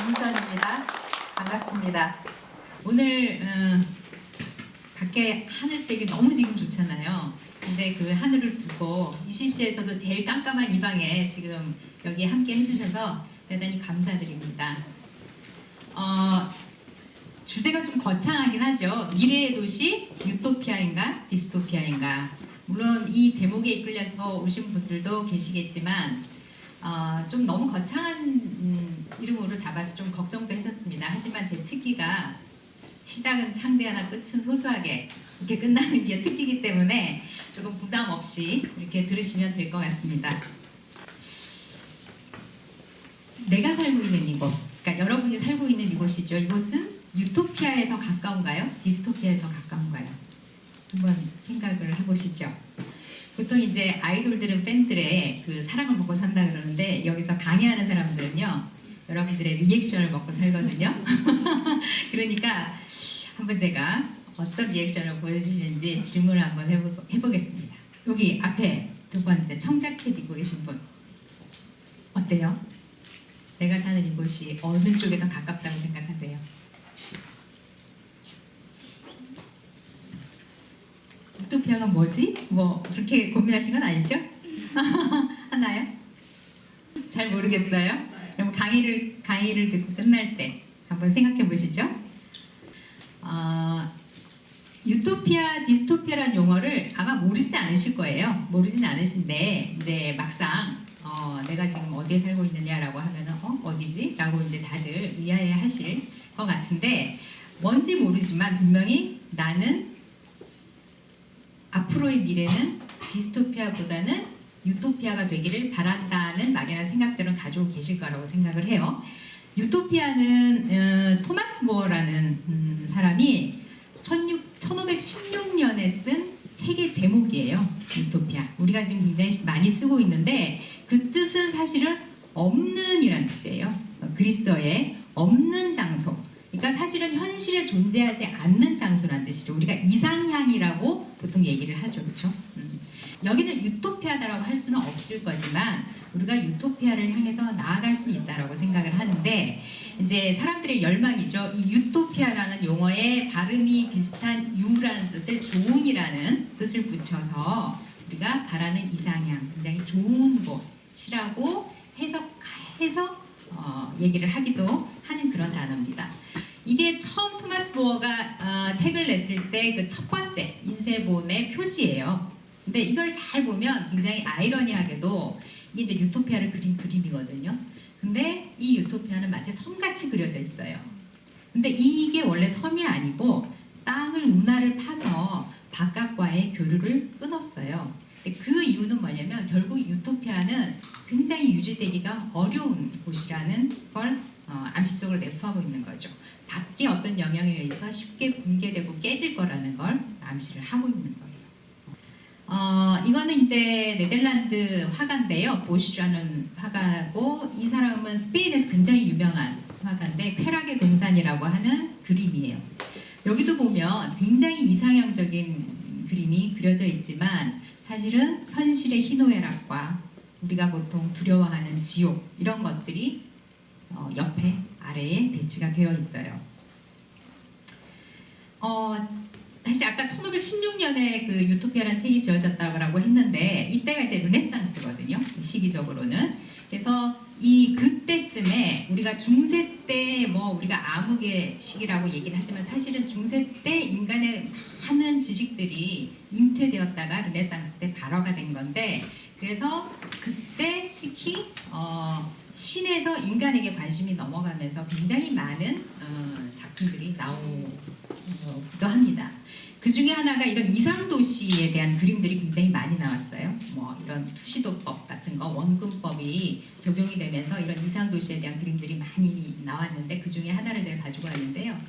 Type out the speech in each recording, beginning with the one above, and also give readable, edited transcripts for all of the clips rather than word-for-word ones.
김선입니다. 반갑습니다. 오늘 밖에 하늘색이 너무 지금 좋잖아요. 근데 그 하늘을 두고 ECC에서도 제일 깜깜한 이 방에 지금 여기 함께 해주셔서 대단히 감사드립니다. 주제가 좀 거창하긴 하죠. 미래의 도시, 유토피아인가 디스토피아인가. 물론 이 제목에 이끌려서 오신 분들도 계시겠지만 좀 너무 거창한 이름으로 잡아서 좀 걱정도 했었습니다. 하지만 제 특기가 시작은 창대하나 끝은 소소하게 이렇게 끝나는 게 특기이기 때문에 조금 부담 없이 이렇게 들으시면 될 것 같습니다. 내가 살고 있는 이곳, 그러니까 여러분이 살고 있는 이곳이죠. 이곳은 유토피아에 더 가까운가요? 디스토피아에 더 가까운가요? 한번 생각을 해보시죠. 보통 이제 아이돌들은 팬들의 그 사랑을 먹고 산다 그러는데 여기서 강의하는 사람들은요 여러분들의 리액션을 먹고 살거든요. 그러니까 한번 제가 어떤 리액션을 보여주시는지 질문을 한번 해보겠습니다. 여기 앞에 두 번째 청자켓 입고 계신 분 어때요? 내가 사는 이곳이 어느 쪽에 더 가깝다고 생각하세요? 유토피아가 뭐지? 뭐 그렇게 고민하신 건 아니죠? 하나요? 잘 모르겠어요. 그럼 강의를 듣고 끝날 때 한번 생각해 보시죠. 유토피아, 디스토피아라는 용어를 아마 모르진 않으실 거예요. 모르진 않으신데 이제 막상 내가 지금 어디에 살고 있느냐라고 하면은 어디지? 라고 이제 다들 의아해 하실 것 같은데 뭔지 모르지만 분명히 나는 앞으로의 미래는 디스토피아보다는 유토피아가 되기를 바란다는 막연한 생각들은 가지고 계실 거라고 생각을 해요. 유토피아는 토마스 모어라는 사람이 1516년에 쓴 책의 제목이에요. 유토피아. 우리가 지금 굉장히 많이 쓰고 있는데 그 뜻은 사실은 없는 이란 뜻이에요. 그리스어에 없는 장소. 그러니까 사실은 현실에 존재하지 않는 장소란 뜻이죠. 우리가 이상향이라고 보통 얘기를 하죠. 그렇죠? 여기는 유토피아다라고 할 수는 없을 거지만 우리가 유토피아를 향해서 나아갈 수는 있다라고 생각을 하는데 이제 사람들의 열망이죠. 이 유토피아라는 용어에 발음이 비슷한 유라는 뜻을 좋은이라는 뜻을 붙여서 우리가 바라는 이상향, 굉장히 좋은 곳이라고 해석해서 얘기를 하기도 하는 그런 단어입니다. 이게 처음 토마스 모어가 책을 냈을 때 그 첫 번째 인쇄본의 표지예요. 근데 이걸 잘 보면 굉장히 아이러니하게도 이게 이제 유토피아를 그린 그림이거든요. 근데 이 유토피아는 마치 섬같이 그려져 있어요. 근데 이게 원래 섬이 아니고 땅을 운하를 파서 바깥과의 교류를 끊었어요. 그 이유는 뭐냐면 결국 유토피아는 굉장히 유지되기가 어려운 곳이라는 걸 암시적으로 내포하고 있는 거죠. 밖에 어떤 영향에 의해서 쉽게 붕괴되고 깨질 거라는 걸 암시를 하고 있는 거예요. 이거는 이제 네덜란드 화가인데요. 보시라는 화가고 이 사람은 스페인에서 굉장히 유명한 화가인데 쾌락의 동산이라고 하는 그림이에요. 여기도 보면 굉장히 이상향적인 그림이 그려져 있지만 사실은 현실의 희노애락과 우리가 보통 두려워하는 지옥 이런 것들이 옆에 아래에 배치가 되어 있어요. 사실 아까 1516년에 그 유토피아라는 책이 지어졌다고 했는데 이때가 이제 르네상스거든요. 시기적으로는. 그래서 그때쯤에 우리가 중세 때 우리가 암흑의 시기라고 얘기를 하지만 사실은 중세 때 인간의 많은 지식들이 잉태되었다가 르네상스 때 발화가 된 건데 그래서 그때 특히 신에서 인간에게 관심이 넘어가면서 굉장히 많은 작품들이 나오기도 합니다. 그 중에 하나가 이런 이상도시에 대한 그림들이 굉장히 많이 나왔어요. 이런 투시도법 같은 거, 원근법이 적용이 되면서 이런 이상도시에 대한 그림들이 많이 나왔는데 그 중에 하나를 제가 가지고 왔는데요.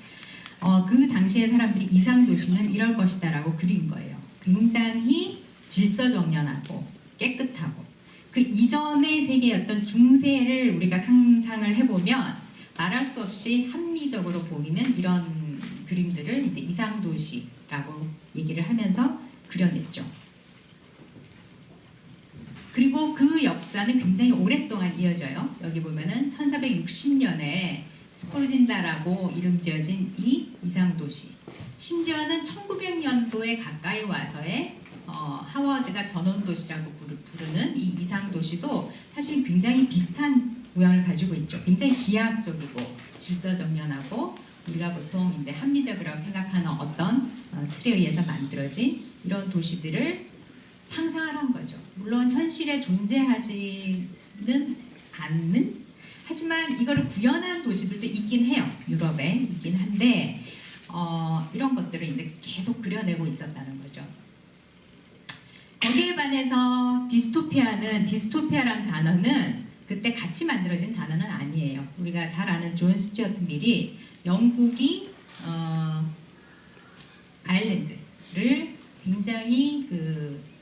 그 당시에 사람들이 이상도시는 이럴 것이다 라고 그린 거예요. 굉장히 질서정연하고 깨끗하고 그 이전의 세계였던 중세를 우리가 상상을 해보면 말할 수 없이 합리적으로 보이는 이런 그림들을 이제 이상도시라고 얘기를 하면서 그려냈죠. 그리고 그 역사는 굉장히 오랫동안 이어져요. 여기 보면은 1460년에 스포르진다라고 이름 지어진 이 이상도시. 심지어는 1900년도에 가까이 와서의 하워드가 전원도시라고 부르는 이 이상도시도 사실 굉장히 비슷한 모양을 가지고 있죠. 굉장히 기하학적이고 질서정연하고 우리가 보통 이제 합리적이라고 생각하는 어떤 틀에 의해서 만들어진 이런 도시들을 상상하는 거죠. 물론 현실에 존재하지는 않는, 하지만 이거를 구현한 도시들도 있긴 해요. 유럽에 있긴 한데 이런 것들을 이제 계속 그려내고 있었다는 거죠. 거기에 반해서 디스토피아라는 단어는 그때 같이 만들어진 단어는 아니에요. 우리가 잘 아는 존 스튜어트 밀이 영국이 아일랜드를 굉장히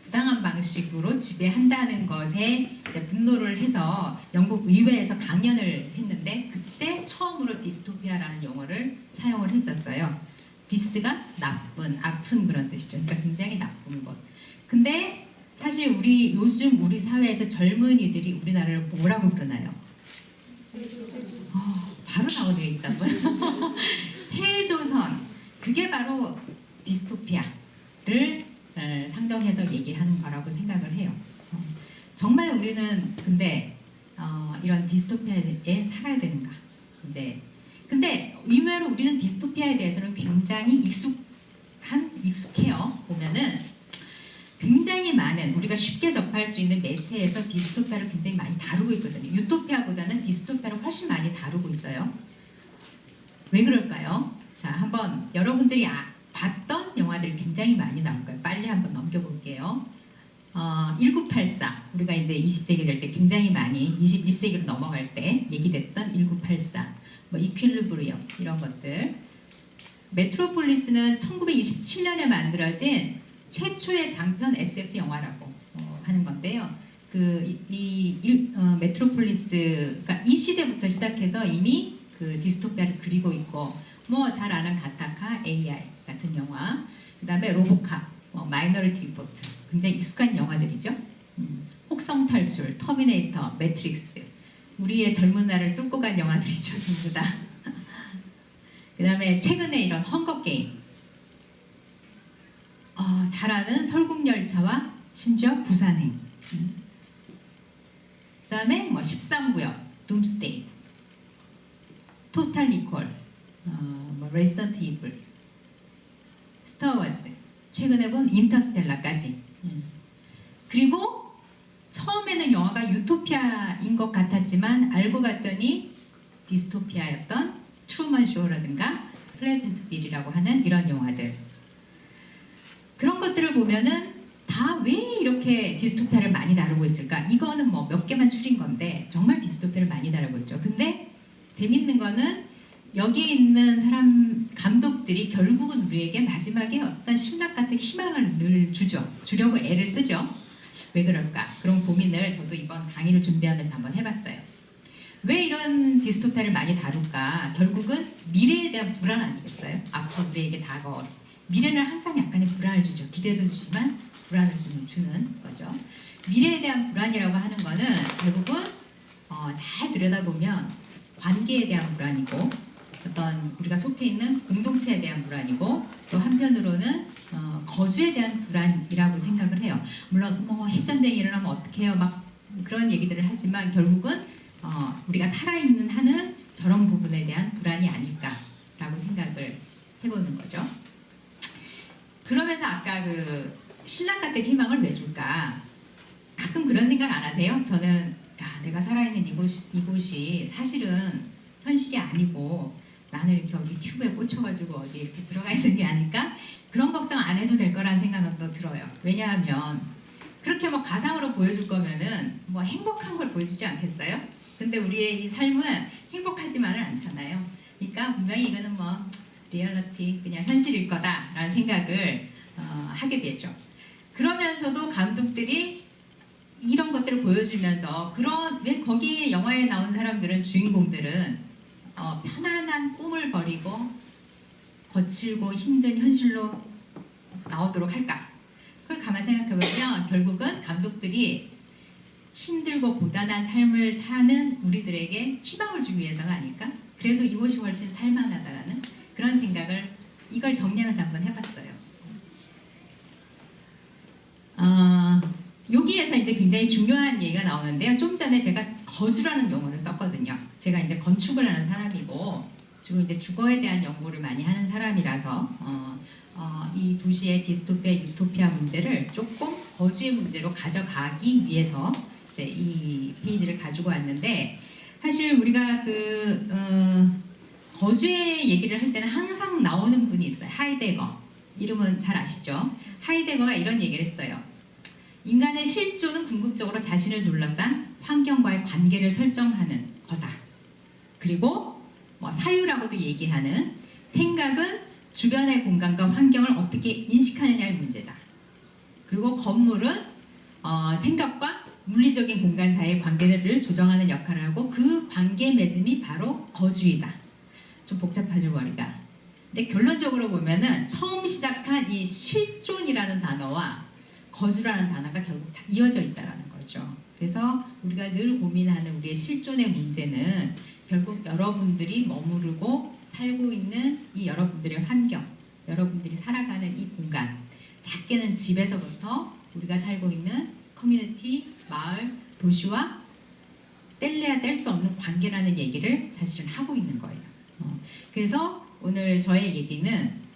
부당한 방식으로 지배한다는 것에 이제 분노를 해서 영국 의회에서 강연을 했는데 그때 처음으로 디스토피아라는 용어를 사용을 했었어요. 디스가 나쁜, 아픈 그런 뜻이죠. 그러니까 굉장히 나쁜 것. 근데 사실 요즘 우리 사회에서 젊은이들이 우리나라를 뭐라고 부르나요? 바로 나오네요, 일단. 헬조선. 그게 바로 디스토피아를 상정해서 얘기하는 거라고 생각을 해요. 정말 우리는 근데 이런 디스토피아에 살아야 되는가? 근데 의외로 우리는 디스토피아에 대해서는 굉장히 익숙해요. 보면은 굉장히 많은 우리가 쉽게 접할 수 있는 매체에서 디스토피아를 굉장히 많이 다루고 있거든요. 유토피아보다는 디스토피아를 훨씬 많이 다루고 있어요. 왜 그럴까요? 자, 한번 여러분들이 봤던 영화들이 굉장히 많이 나올 거예요. 빨리 한번 넘겨볼게요. 1984, 우리가 이제 20세기 될 때 굉장히 많이 21세기로 넘어갈 때 얘기됐던 1984, 뭐 이퀄리브리엄 이런 것들. 메트로폴리스는 1927년에 만들어진 최초의 장편 SF 영화라고 하는 건데요. 메트로폴리스가 이 시대부터 시작해서 이미 디스토피아를 그리고 있고, 뭐 잘 아는 가타카, AI 같은 영화, 그 다음에 로보캅, 마이너리티 리포트, 굉장히 익숙한 영화들이죠. 혹성 탈출, 터미네이터, 매트릭스, 우리의 젊은 날을 뚫고 간 영화들이죠, 전부 다. 그 다음에 최근에 이런 헝거 게임, 잘 아는 설국열차와 심지어 부산행. 그 다음에 뭐 13구역, 둠스데이, 토탈 리콜, 뭐 레지던트 이블, 스타워즈, 최근에 본 인터스텔라까지. 그리고 처음에는 영화가 유토피아인 것 같았지만 알고 봤더니 디스토피아였던 트루먼 쇼라든가 플레전트빌이라고 하는 이런 영화들. 그런 것들을 보면은 다 왜 이렇게 디스토피아를 많이 다루고 있을까? 이거는 뭐 몇 개만 추린 건데 정말 디스토피아를 많이 다루고 있죠. 근데 재밌는 거는 여기에 있는 감독들이 결국은 우리에게 마지막에 어떤 신락 같은 희망을 늘 주려고 애를 쓰죠. 왜 그럴까? 그런 고민을 저도 이번 강의를 준비하면서 한번 해봤어요. 왜 이런 디스토피아를 많이 다룰까? 결국은 미래에 대한 불안 아니겠어요? 앞으로 우리에게 다가올 미래는 항상 약간의 불안을 주죠. 기대도 주지만 불안을 주는 거죠. 미래에 대한 불안이라고 하는 거는 결국은 잘 들여다보면 관계에 대한 불안이고, 어떤 우리가 속해 있는 공동체에 대한 불안이고, 또 한편으로는 거주에 대한 불안이라고 생각을 해요. 물론 뭐 핵전쟁이 일어나면 어떡해요, 막 그런 얘기들을 하지만 결국은 우리가 살아있는 한은 저런 부분에 대한 불안이 아닐까라고 생각을 해보는 거죠. 그러면서 아까 신랑 같은 희망을 왜 줄까? 가끔 그런 생각 안 하세요? 저는 내가 살아있는 이곳이 사실은 현실이 아니고 나는 이렇게 어디 튜브에 꽂혀가지고 어디 이렇게 들어가 있는 게 아닐까? 그런 걱정 안 해도 될 거라는 생각은 또 들어요. 왜냐하면 그렇게 뭐 가상으로 보여줄 거면은 뭐 행복한 걸 보여주지 않겠어요? 근데 우리의 이 삶은 행복하지만은 않잖아요. 그러니까 분명히 이거는 뭐 리얼리티, 그냥 현실일 거다라는 생각을 하게 되죠. 그러면서도 감독들이 이런 것들을 보여주면서 왜 거기에 영화에 나온 사람들은, 주인공들은 편안한 꿈을 버리고 거칠고 힘든 현실로 나오도록 할까? 그걸 가만 생각해보면 결국은 감독들이 힘들고 고단한 삶을 사는 우리들에게 희망을 주기 위해서가 아닐까? 그래도 이곳이 훨씬 살만하다라는 그런 생각을 이걸 정리하면서 한번 해봤어요. 여기에서 이제 굉장히 중요한 얘기가 나오는데요. 좀 전에 제가 거주라는 용어를 썼거든요. 제가 이제 건축을 하는 사람이고 주로 이제 주거에 대한 연구를 많이 하는 사람이라서 이 도시의 디스토피아, 유토피아 문제를 조금 거주의 문제로 가져가기 위해서 이제 이 페이지를 가지고 왔는데 사실 우리가 거주의 얘기를 할 때는 항상 나오는 분이 있어요. 하이데거. 이름은 잘 아시죠? 하이데거가 이런 얘기를 했어요. 인간의 실존은 궁극적으로 자신을 둘러싼 환경과의 관계를 설정하는 거다. 그리고 뭐 사유라고도 얘기하는 생각은 주변의 공간과 환경을 어떻게 인식하느냐의 문제다. 그리고 건물은 생각과 물리적인 공간 사이의 관계를 조정하는 역할을 하고 그 관계 맺음이 바로 거주이다. 좀 복잡하죠, 머리가. 근데 결론적으로 보면은 처음 시작한 이 실존이라는 단어와 거주라는 단어가 결국 다 이어져 있다는 거죠. 그래서 우리가 늘 고민하는 우리의 실존의 문제는 결국 여러분들이 머무르고 살고 있는 이 여러분들의 환경, 여러분들이 살아가는 이 공간, 작게는 집에서부터 우리가 살고 있는 커뮤니티, 마을, 도시와 뗄래야 뗄 수 없는 관계라는 얘기를 사실은 하고 있는 거예요. 그래서 오늘 저의 얘기는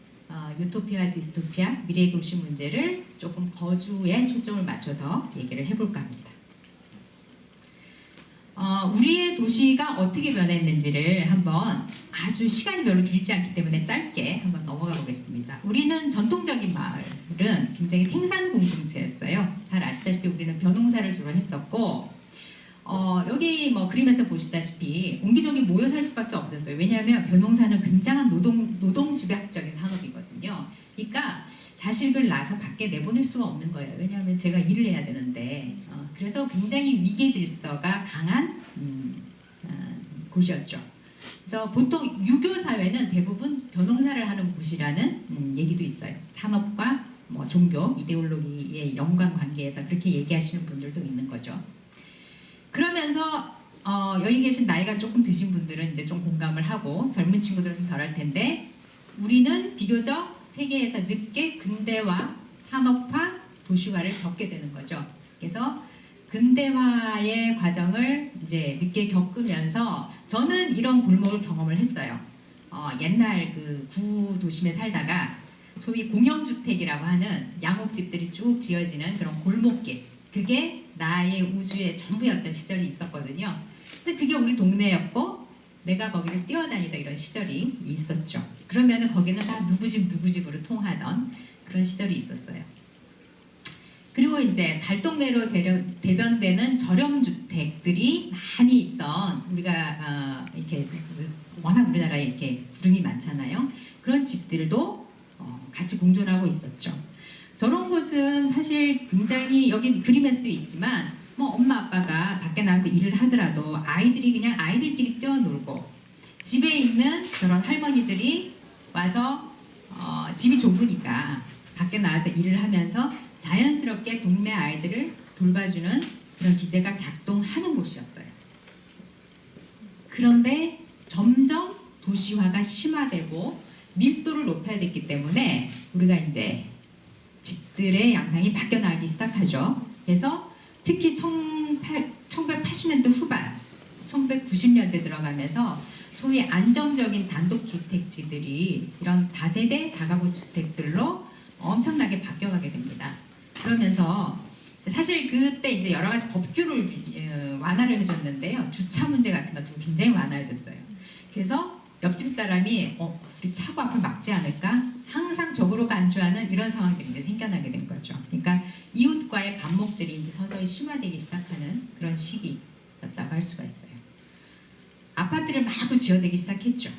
유토피아, 디스토피아, 미래 도시 문제를 조금 거주에 초점을 맞춰서 얘기를 해볼까 합니다. 우리의 도시가 어떻게 변했는지를 한번 아주 시간이 별로 길지 않기 때문에 짧게 한번 넘어가 보겠습니다. 우리는 전통적인 마을은 굉장히 생산 공동체였어요. 잘 아시다시피 우리는 벼농사를 주로 했었고 여기 뭐 그림에서 보시다시피 옹기종기 모여 살 수밖에 없었어요. 왜냐하면 벼농사는 굉장한 노동 집약적인 산업이거든요. 그러니까 자식을 낳아서 밖에 내보낼 수가 없는 거예요. 왜냐하면 제가 일을 해야 되는데 그래서 굉장히 위계 질서가 강한 곳이었죠. 그래서 보통 유교 사회는 대부분 벼농사를 하는 곳이라는 얘기도 있어요. 산업과 뭐 종교, 이데올로기의 연관 관계에서 그렇게 얘기하시는 분들도 있는 거죠. 그러면서 여기 계신 나이가 조금 드신 분들은 이제 좀 공감을 하고 젊은 친구들은 좀 덜할 텐데 우리는 비교적 세계에서 늦게 근대화, 산업화, 도시화를 겪게 되는 거죠. 그래서 근대화의 과정을 이제 늦게 겪으면서 저는 이런 골목을 경험을 했어요. 옛날 그 구도심에 살다가 소위 공영주택이라고 하는 양옥집들이 쭉 지어지는 그런 골목길, 그게 나의 우주의 전부였던 시절이 있었거든요. 근데 그게 우리 동네였고 내가 거기를 뛰어다니던 이런 시절이 있었죠. 그러면은 거기는 다 누구 집으로 통하던 그런 시절이 있었어요. 그리고 이제 달동네로 대변되는 저렴주택들이 많이 있던 우리가 이렇게 워낙 우리나라에 이렇게 구릉이 많잖아요. 그런 집들도 같이 공존하고 있었죠. 저런 곳은 사실 굉장히 여기 그림에서도 있지만 뭐 엄마 아빠가 밖에 나가서 일을 하더라도 아이들이 그냥 아이들끼리 뛰어놀고 집에 있는 저런 할머니들이 와서 집이 좁으니까 밖에 나가서 일을 하면서 자연스럽게 동네 아이들을 돌봐주는 그런 기제가 작동하는 곳이었어요. 그런데 점점 도시화가 심화되고 밀도를 높여야 됐기 때문에 우리가 이제 집들의 양상이 바뀌어 나가기 시작하죠. 그래서 특히 1980년대 후반, 1990년대 들어가면서 소위 안정적인 단독주택지들이 이런 다세대 다가구 주택들로 엄청나게 바뀌어가게 됩니다. 그러면서 사실 그때 이제 여러 가지 법규를 완화를 해줬는데요. 주차 문제 같은 것도 굉장히 완화해줬어요. 그래서 옆집 사람이 우리 차고 앞을 막지 않을까? 항상 적으로 간주하는 이런 상황들이 이제 생겨나게 된 거죠. 그러니까 이웃과의 반목들이 이제 서서히 심화되기 시작하는 그런 시기였다고 할 수가 있어요. 아파트를 마구 지어대기 시작했죠.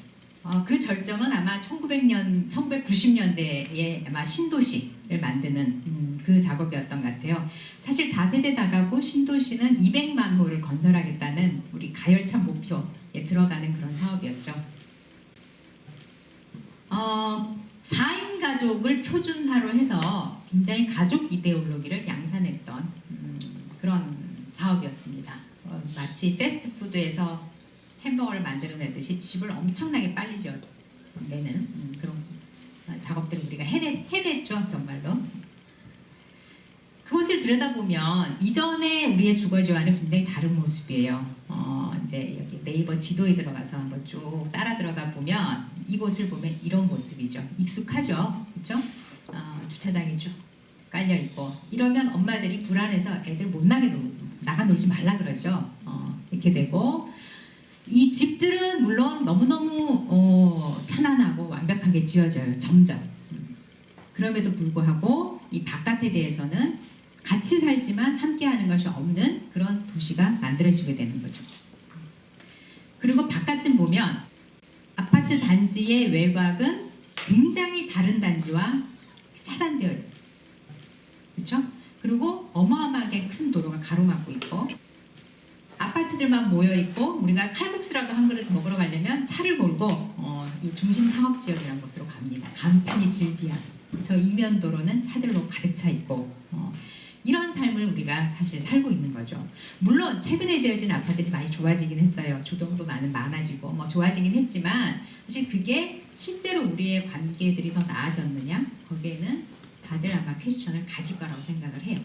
그 절정은 아마 1990년대에 아마 신도시를 만드는 그 작업이었던 것 같아요. 사실 다세대 다가구 신도시는 200만 호를 건설하겠다는 우리 가열차 목표에 들어가는 그런 사업이었죠. 4인 가족을 표준화로 해서 굉장히 가족 이데올로기를 양산했던 그런 사업이었습니다. 마치 패스트푸드에서 햄버거를 만들어내듯이 집을 엄청나게 빨리 지어내는 그런 작업들을 우리가 해냈죠, 정말로. 그것을 들여다보면 이전에 우리의 주거지와는 굉장히 다른 모습이에요. 이제 여기 네이버 지도에 들어가서 한번 쭉 따라 들어가 보면 이곳을 보면 이런 모습이죠. 익숙하죠, 그렇죠? 주차장이 쭉 깔려 있고 이러면 엄마들이 불안해서 애들 못 나가 놀지 말라 그러죠. 이렇게 되고 이 집들은 물론 너무너무 편안하고 완벽하게 지어져요. 점점. 그럼에도 불구하고 이 바깥에 대해서는 같이 살지만 함께하는 것이 없는 그런 도시가 만들어지게 되는 거죠. 그리고 바깥쯤 보면 아파트 단지의 외곽은 굉장히 다른 단지와 차단되어 있어요. 그렇죠? 그리고 어마어마하게 큰 도로가 가로막고 있고 아파트들만 모여 있고 우리가 칼국수라도 한 그릇 먹으러 가려면 차를 몰고 이 중심 상업지역이라는 곳으로 갑니다. 간판이 질비한 저 이면 도로는 차들로 가득 차 있고 이런 삶을 우리가 사실 살고 있는 거죠. 물론 최근에 지어진 아파트들이 많이 좋아지긴 했어요. 조경도 많아지고 뭐 좋아지긴 했지만 사실 그게 실제로 우리의 관계들이 더 나아졌느냐? 거기에는 다들 아마 퀘스천을 가질 거라고 생각을 해요.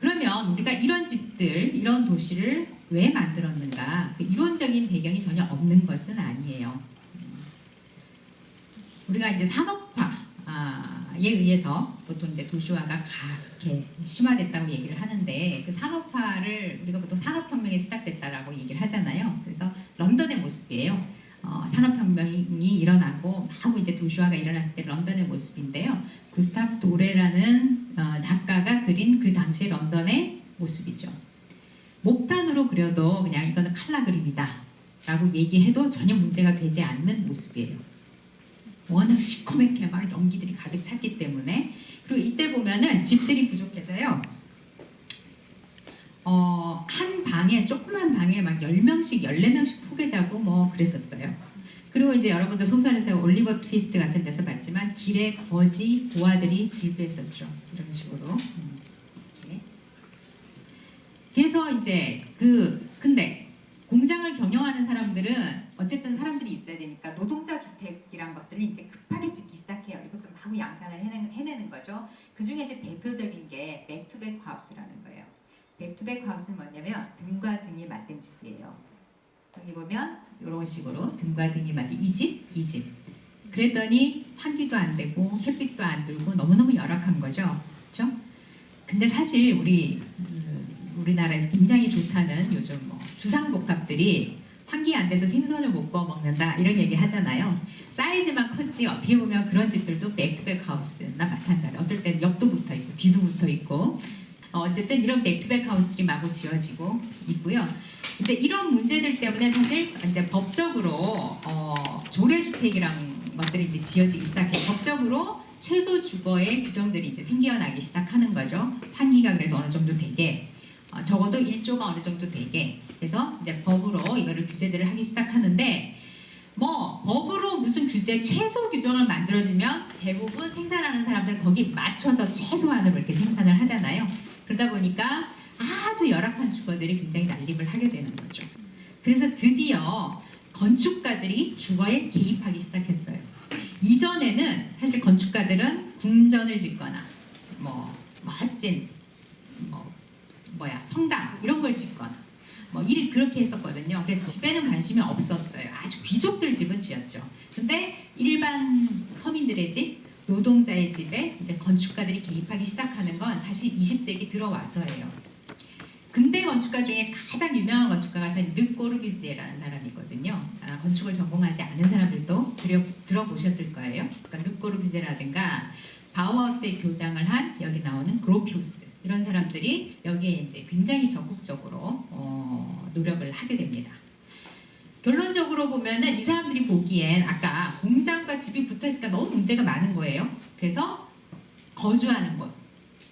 그러면 우리가 이런 집들, 이런 도시를 왜 만들었는가? 그 이론적인 배경이 전혀 없는 것은 아니에요. 우리가 이제 산업화에 의해서 보통 이제 도시화가 그렇게 심화됐다고 얘기를 하는데 그 산업화를 우리가 보통 산업혁명이 시작됐다라고 얘기를 하잖아요. 그래서 런던의 모습이에요. 산업혁명이 일어나고 하고 이제 도시화가 일어났을 때 런던의 모습인데요. 구스타프 도레라는 작가가 그린 그 당시 런던의 모습이죠. 목탄으로 그려도 그냥 이거는 칼라 그림이다 라고 얘기해도 전혀 문제가 되지 않는 모습이에요. 워낙 시커멓게 막 연기들이 가득 찼기 때문에. 그리고 이때 보면은 집들이 부족해서요. 한 방에 조그만 방에 막 10명씩 14명씩 포개 자고 뭐 그랬었어요. 그리고 이제 여러분들 소설에서 올리버 트위스트 같은 데서 봤지만 길에 거지 고아들이 질비했었죠. 이런 식으로. 이렇게. 그래서 이제 근데 공장을 경영하는 사람들은 어쨌든 사람들이 있어야 되니까 노동자 주택이란 것을 이제 급하게 짓기 시작해요. 이것도 마구 양산을 해내는 거죠. 그 중에 이제 대표적인 게 백투백 하우스라는 거예요. 백투백 하우스는 뭐냐면 등과 등이 맞은 집이에요. 여기 보면 이런 식으로 등과 등이 맞은 이 집. 그랬더니 환기도 안 되고 햇빛도 안 들고 너무너무 열악한 거죠. 그렇죠? 근데 사실 우리나라에서 굉장히 좋다는 요즘 뭐 주상복합들이 환기 안 돼서 생선을 못 구워 먹는다 이런 얘기 하잖아요. 사이즈만 컸지 어떻게 보면 그런 집들도 백투백 하우스나 마찬가지. 어떨 때는 옆도 붙어 있고 뒤도 붙어 있고 어쨌든 이런 백투백 하우스들이 마구 지어지고 있고요. 이제 이런 문제들 때문에 사실 이제 법적으로 조례주택이란 것들이 이제 지어지기 시작해요. 법적으로 최소 주거의 규정들이 이제 생겨나기 시작하는 거죠. 환기가 그래도 어느 정도 되게 적어도 1조가 어느 정도 되게. 그래서 이제 법으로 이거를 규제들을 하기 시작하는데 뭐 법으로 무슨 규제 최소 규정을 만들어주면 대부분 생산하는 사람들 거기 맞춰서 최소한으로 이렇게 생산을 하잖아요. 그러다 보니까 아주 열악한 주거들이 굉장히 난립을 하게 되는 거죠. 그래서 드디어 건축가들이 주거에 개입하기 시작했어요. 이전에는 사실 건축가들은 궁전을 짓거나 멋진 성당 이런 걸 짓거나 그렇게 했었거든요. 그래서 집에는 관심이 없었어요. 아주 귀족들 집은 지었죠. 근데 일반 서민들의 집, 노동자의 집에 이제 건축가들이 개입하기 시작하는 건 사실 20세기 들어와서예요. 근대 건축가 중에 가장 유명한 건축가가 르 꼬르비지에라는 사람이거든요. 건축을 전공하지 않은 사람들도 들어보셨을 거예요. 그러니까 르 꼬르비제라든가 바우하우스의 교장을 한 여기 나오는 그로피우스 이런 사람들이 여기에 이제 굉장히 적극적으로 노력을 하게 됩니다. 결론적으로 보면은 이 사람들이 보기엔 아까 공장과 집이 붙어있으니까 너무 문제가 많은 거예요. 그래서 거주하는 곳,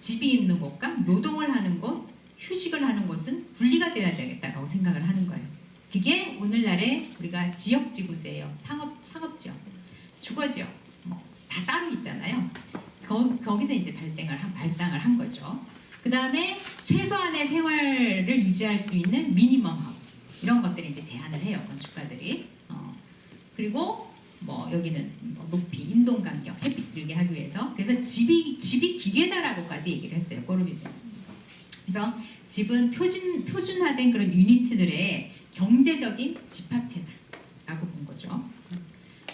집이 있는 곳과 노동을 하는 곳, 휴식을 하는 곳은 분리가 돼야 되겠다고 생각을 하는 거예요. 그게 오늘날의 우리가 지역지구제예요. 상업지역, 주거지역 다 따로 있잖아요. 거기서 이제 발상을 한 거죠. 그 다음에 최소한의 생활을 유지할 수 있는 미니멈 하우스. 이런 것들을 이제 제안을 해요, 건축가들이. 그리고 뭐 여기는 뭐 높이, 임동 간격, 햇빛 들게 하기 위해서. 그래서 집이 기계다라고까지 얘기를 했어요, 꼬르비제. 그래서 집은 표준화된 그런 유니트들의 경제적인 집합체다라고 본 거죠.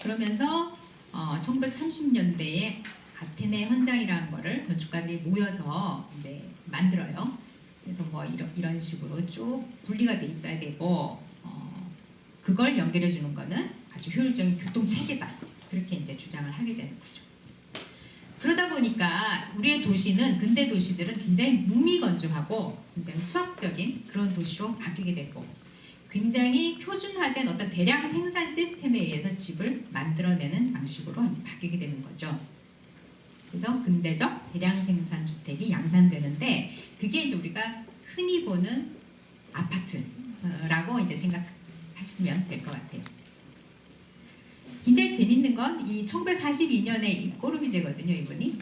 그러면서 1930년대에 아테네 현장이라는 거를 건축가들이 모여서 이제 만들어요. 그래서 뭐 이런 식으로 쭉 분리가 돼 있어야 되고, 그걸 연결해 주는 거는 아주 효율적인 교통 체계다. 그렇게 이제 주장을 하게 되는 거죠. 그러다 보니까 우리의 도시는, 근대 도시들은 굉장히 무미건조하고 굉장히 수학적인 그런 도시로 바뀌게 되고, 굉장히 표준화된 어떤 대량 생산 시스템에 의해서 집을 만들어내는 방식으로 이제 바뀌게 되는 거죠. 그래서 근대적 대량 생산 주택이 양산되는데, 그게 이제 우리가 흔히 보는 아파트라고 이제 생각하시면 될 것 같아요. 굉장히 재밌는 건 이 1942년에 꼬르비제거든요.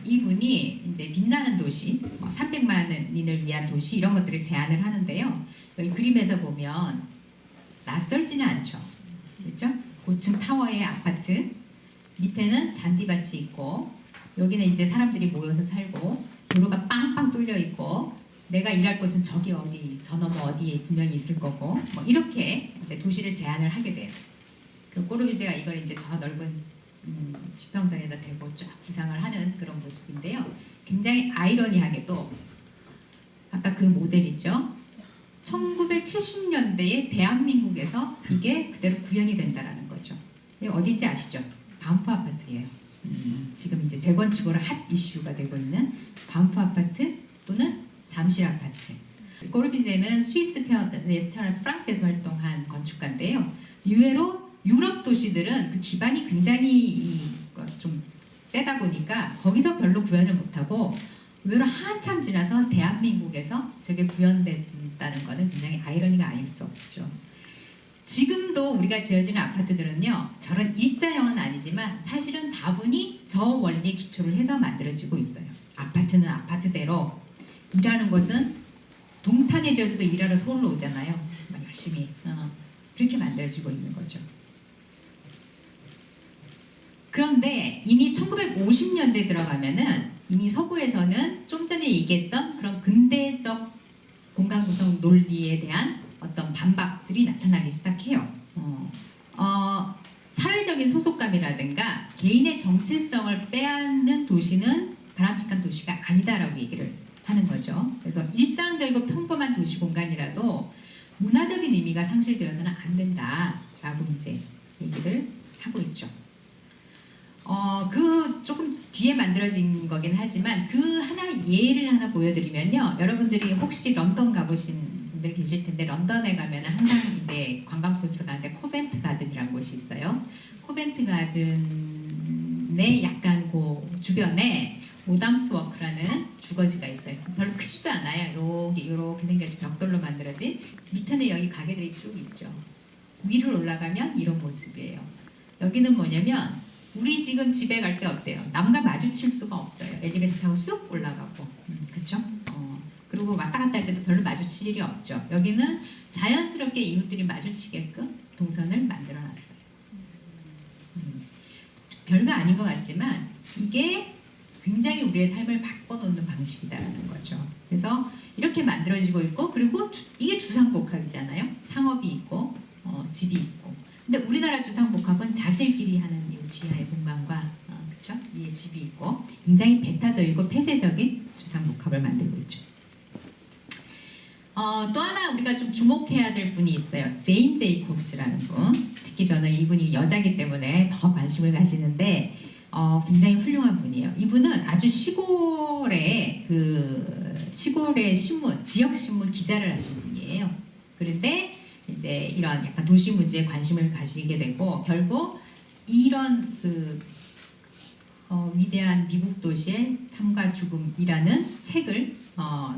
이분이 이제 빛나는 도시, 300만인을 위한 도시, 이런 것들을 제안을 하는데요. 여기 그림에서 보면 낯설지는 않죠. 그렇죠? 고층 타워의 아파트, 밑에는 잔디밭이 있고, 여기는 이제 사람들이 모여서 살고, 도로가 빵빵 뚫려 있고, 내가 일할 곳은 저기 어디, 저 너머 어디에 분명히 있을 거고, 뭐 이렇게 이제 도시를 제안을 하게 돼요. 그 꼬르비제가 이걸 이제 저 넓은 지평선에다 대고 쫙 구상을 하는 그런 모습인데요. 굉장히 아이러니하게도 아까 그 모델이죠. 1970년대에 대한민국에서 이게 그대로 구현이 된다라는 거죠. 어딘지 아시죠? 반포 아파트예요. 지금 이제 재건축으로 핫 이슈가 되고 있는 반포 아파트 또는 잠실 아파트. 꼬르비제는 스위스 태어나서 프랑스에서 활동한 건축가인데요. 의외로 유럽 도시들은 그 기반이 굉장히 좀 세다 보니까 거기서 별로 구현을 못하고, 의외로 한참 지나서 대한민국에서 저게 구현됐다는 거는 굉장히 아이러니가 아닐 수 없죠. 지금도 우리가 지어지는 아파트들은요, 저런 일자형은 아니지만 사실은 다분히 저 원리에 기초를 해서 만들어지고 있어요. 아파트는 아파트대로, 일하는 곳은 동탄에 지어져도 일하러 서울로 오잖아요. 열심히 그렇게 만들어지고 있는 거죠. 그런데 이미 1950년대 들어가면은 이미 서구에서는 좀 전에 얘기했던 그런 근대적 공간 구성 논리에 대한 어떤 반박들이 나타나기 시작해요. 사회적인 소속감이라든가 개인의 정체성을 빼앗는 도시는 바람직한 도시가 아니다라고 얘기를 하는 거죠. 그래서 일상적이고 평범한 도시 공간이라도 문화적인 의미가 상실되어서는 안 된다라고 이제 얘기를 하고 있죠. 그 조금 뒤에 만들어진 거긴 하지만 그 예를 하나 보여드리면요. 여러분들이 혹시 런던 가보신 분들 계실 텐데, 런던에 가면 항상 이제 관광 코스로 가는데 코벤트 가든이라는 곳이 있어요. 코벤트 가든의 약간 그 주변에 오담스워크라는 주거지가 있어요. 별로 크지도 않아요. 이렇게 생겨서 벽돌로 만들어진. 밑에는 여기 가게들이 쭉 있죠. 위로 올라가면 이런 모습이에요. 여기는 뭐냐면 우리 지금 집에 갈 때 어때요? 남과 마주칠 수가 없어요. 엘리베이터 타고 쑥 올라가고, 그렇죠? 그리고 왔다 갔다 할 때도 별로 마주칠 일이 없죠. 여기는 자연스럽게 이웃들이 마주치게끔 동선을 만들어놨어요. 별거 아닌 것 같지만 이게 굉장히 우리의 삶을 바꿔놓는 방식이다라는 거죠. 그래서 이렇게 만들어지고 있고, 그리고 이게 주상복합이잖아요. 상업이 있고 집이 있고. 근데 우리나라 주상복합은 자들끼리 하는 이 지하의 공간과 그렇죠? 위에 집이 있고 굉장히 배타적이고 폐쇄적인 주상복합을 만들고 있죠. 또 하나 우리가 좀 주목해야 될 분이 있어요. 제인 제이콥스라는 분. 특히 저는 이분이 여자이기 때문에 더 관심을 가지는데 굉장히 훌륭한 분이에요. 이분은 아주 시골의 신문, 지역 신문 기자를 하신 분이에요. 그런데 이제 이런 약간 도시 문제에 관심을 가지게 되고, 결국 이런 위대한 미국 도시의 삶과 죽음이라는 책을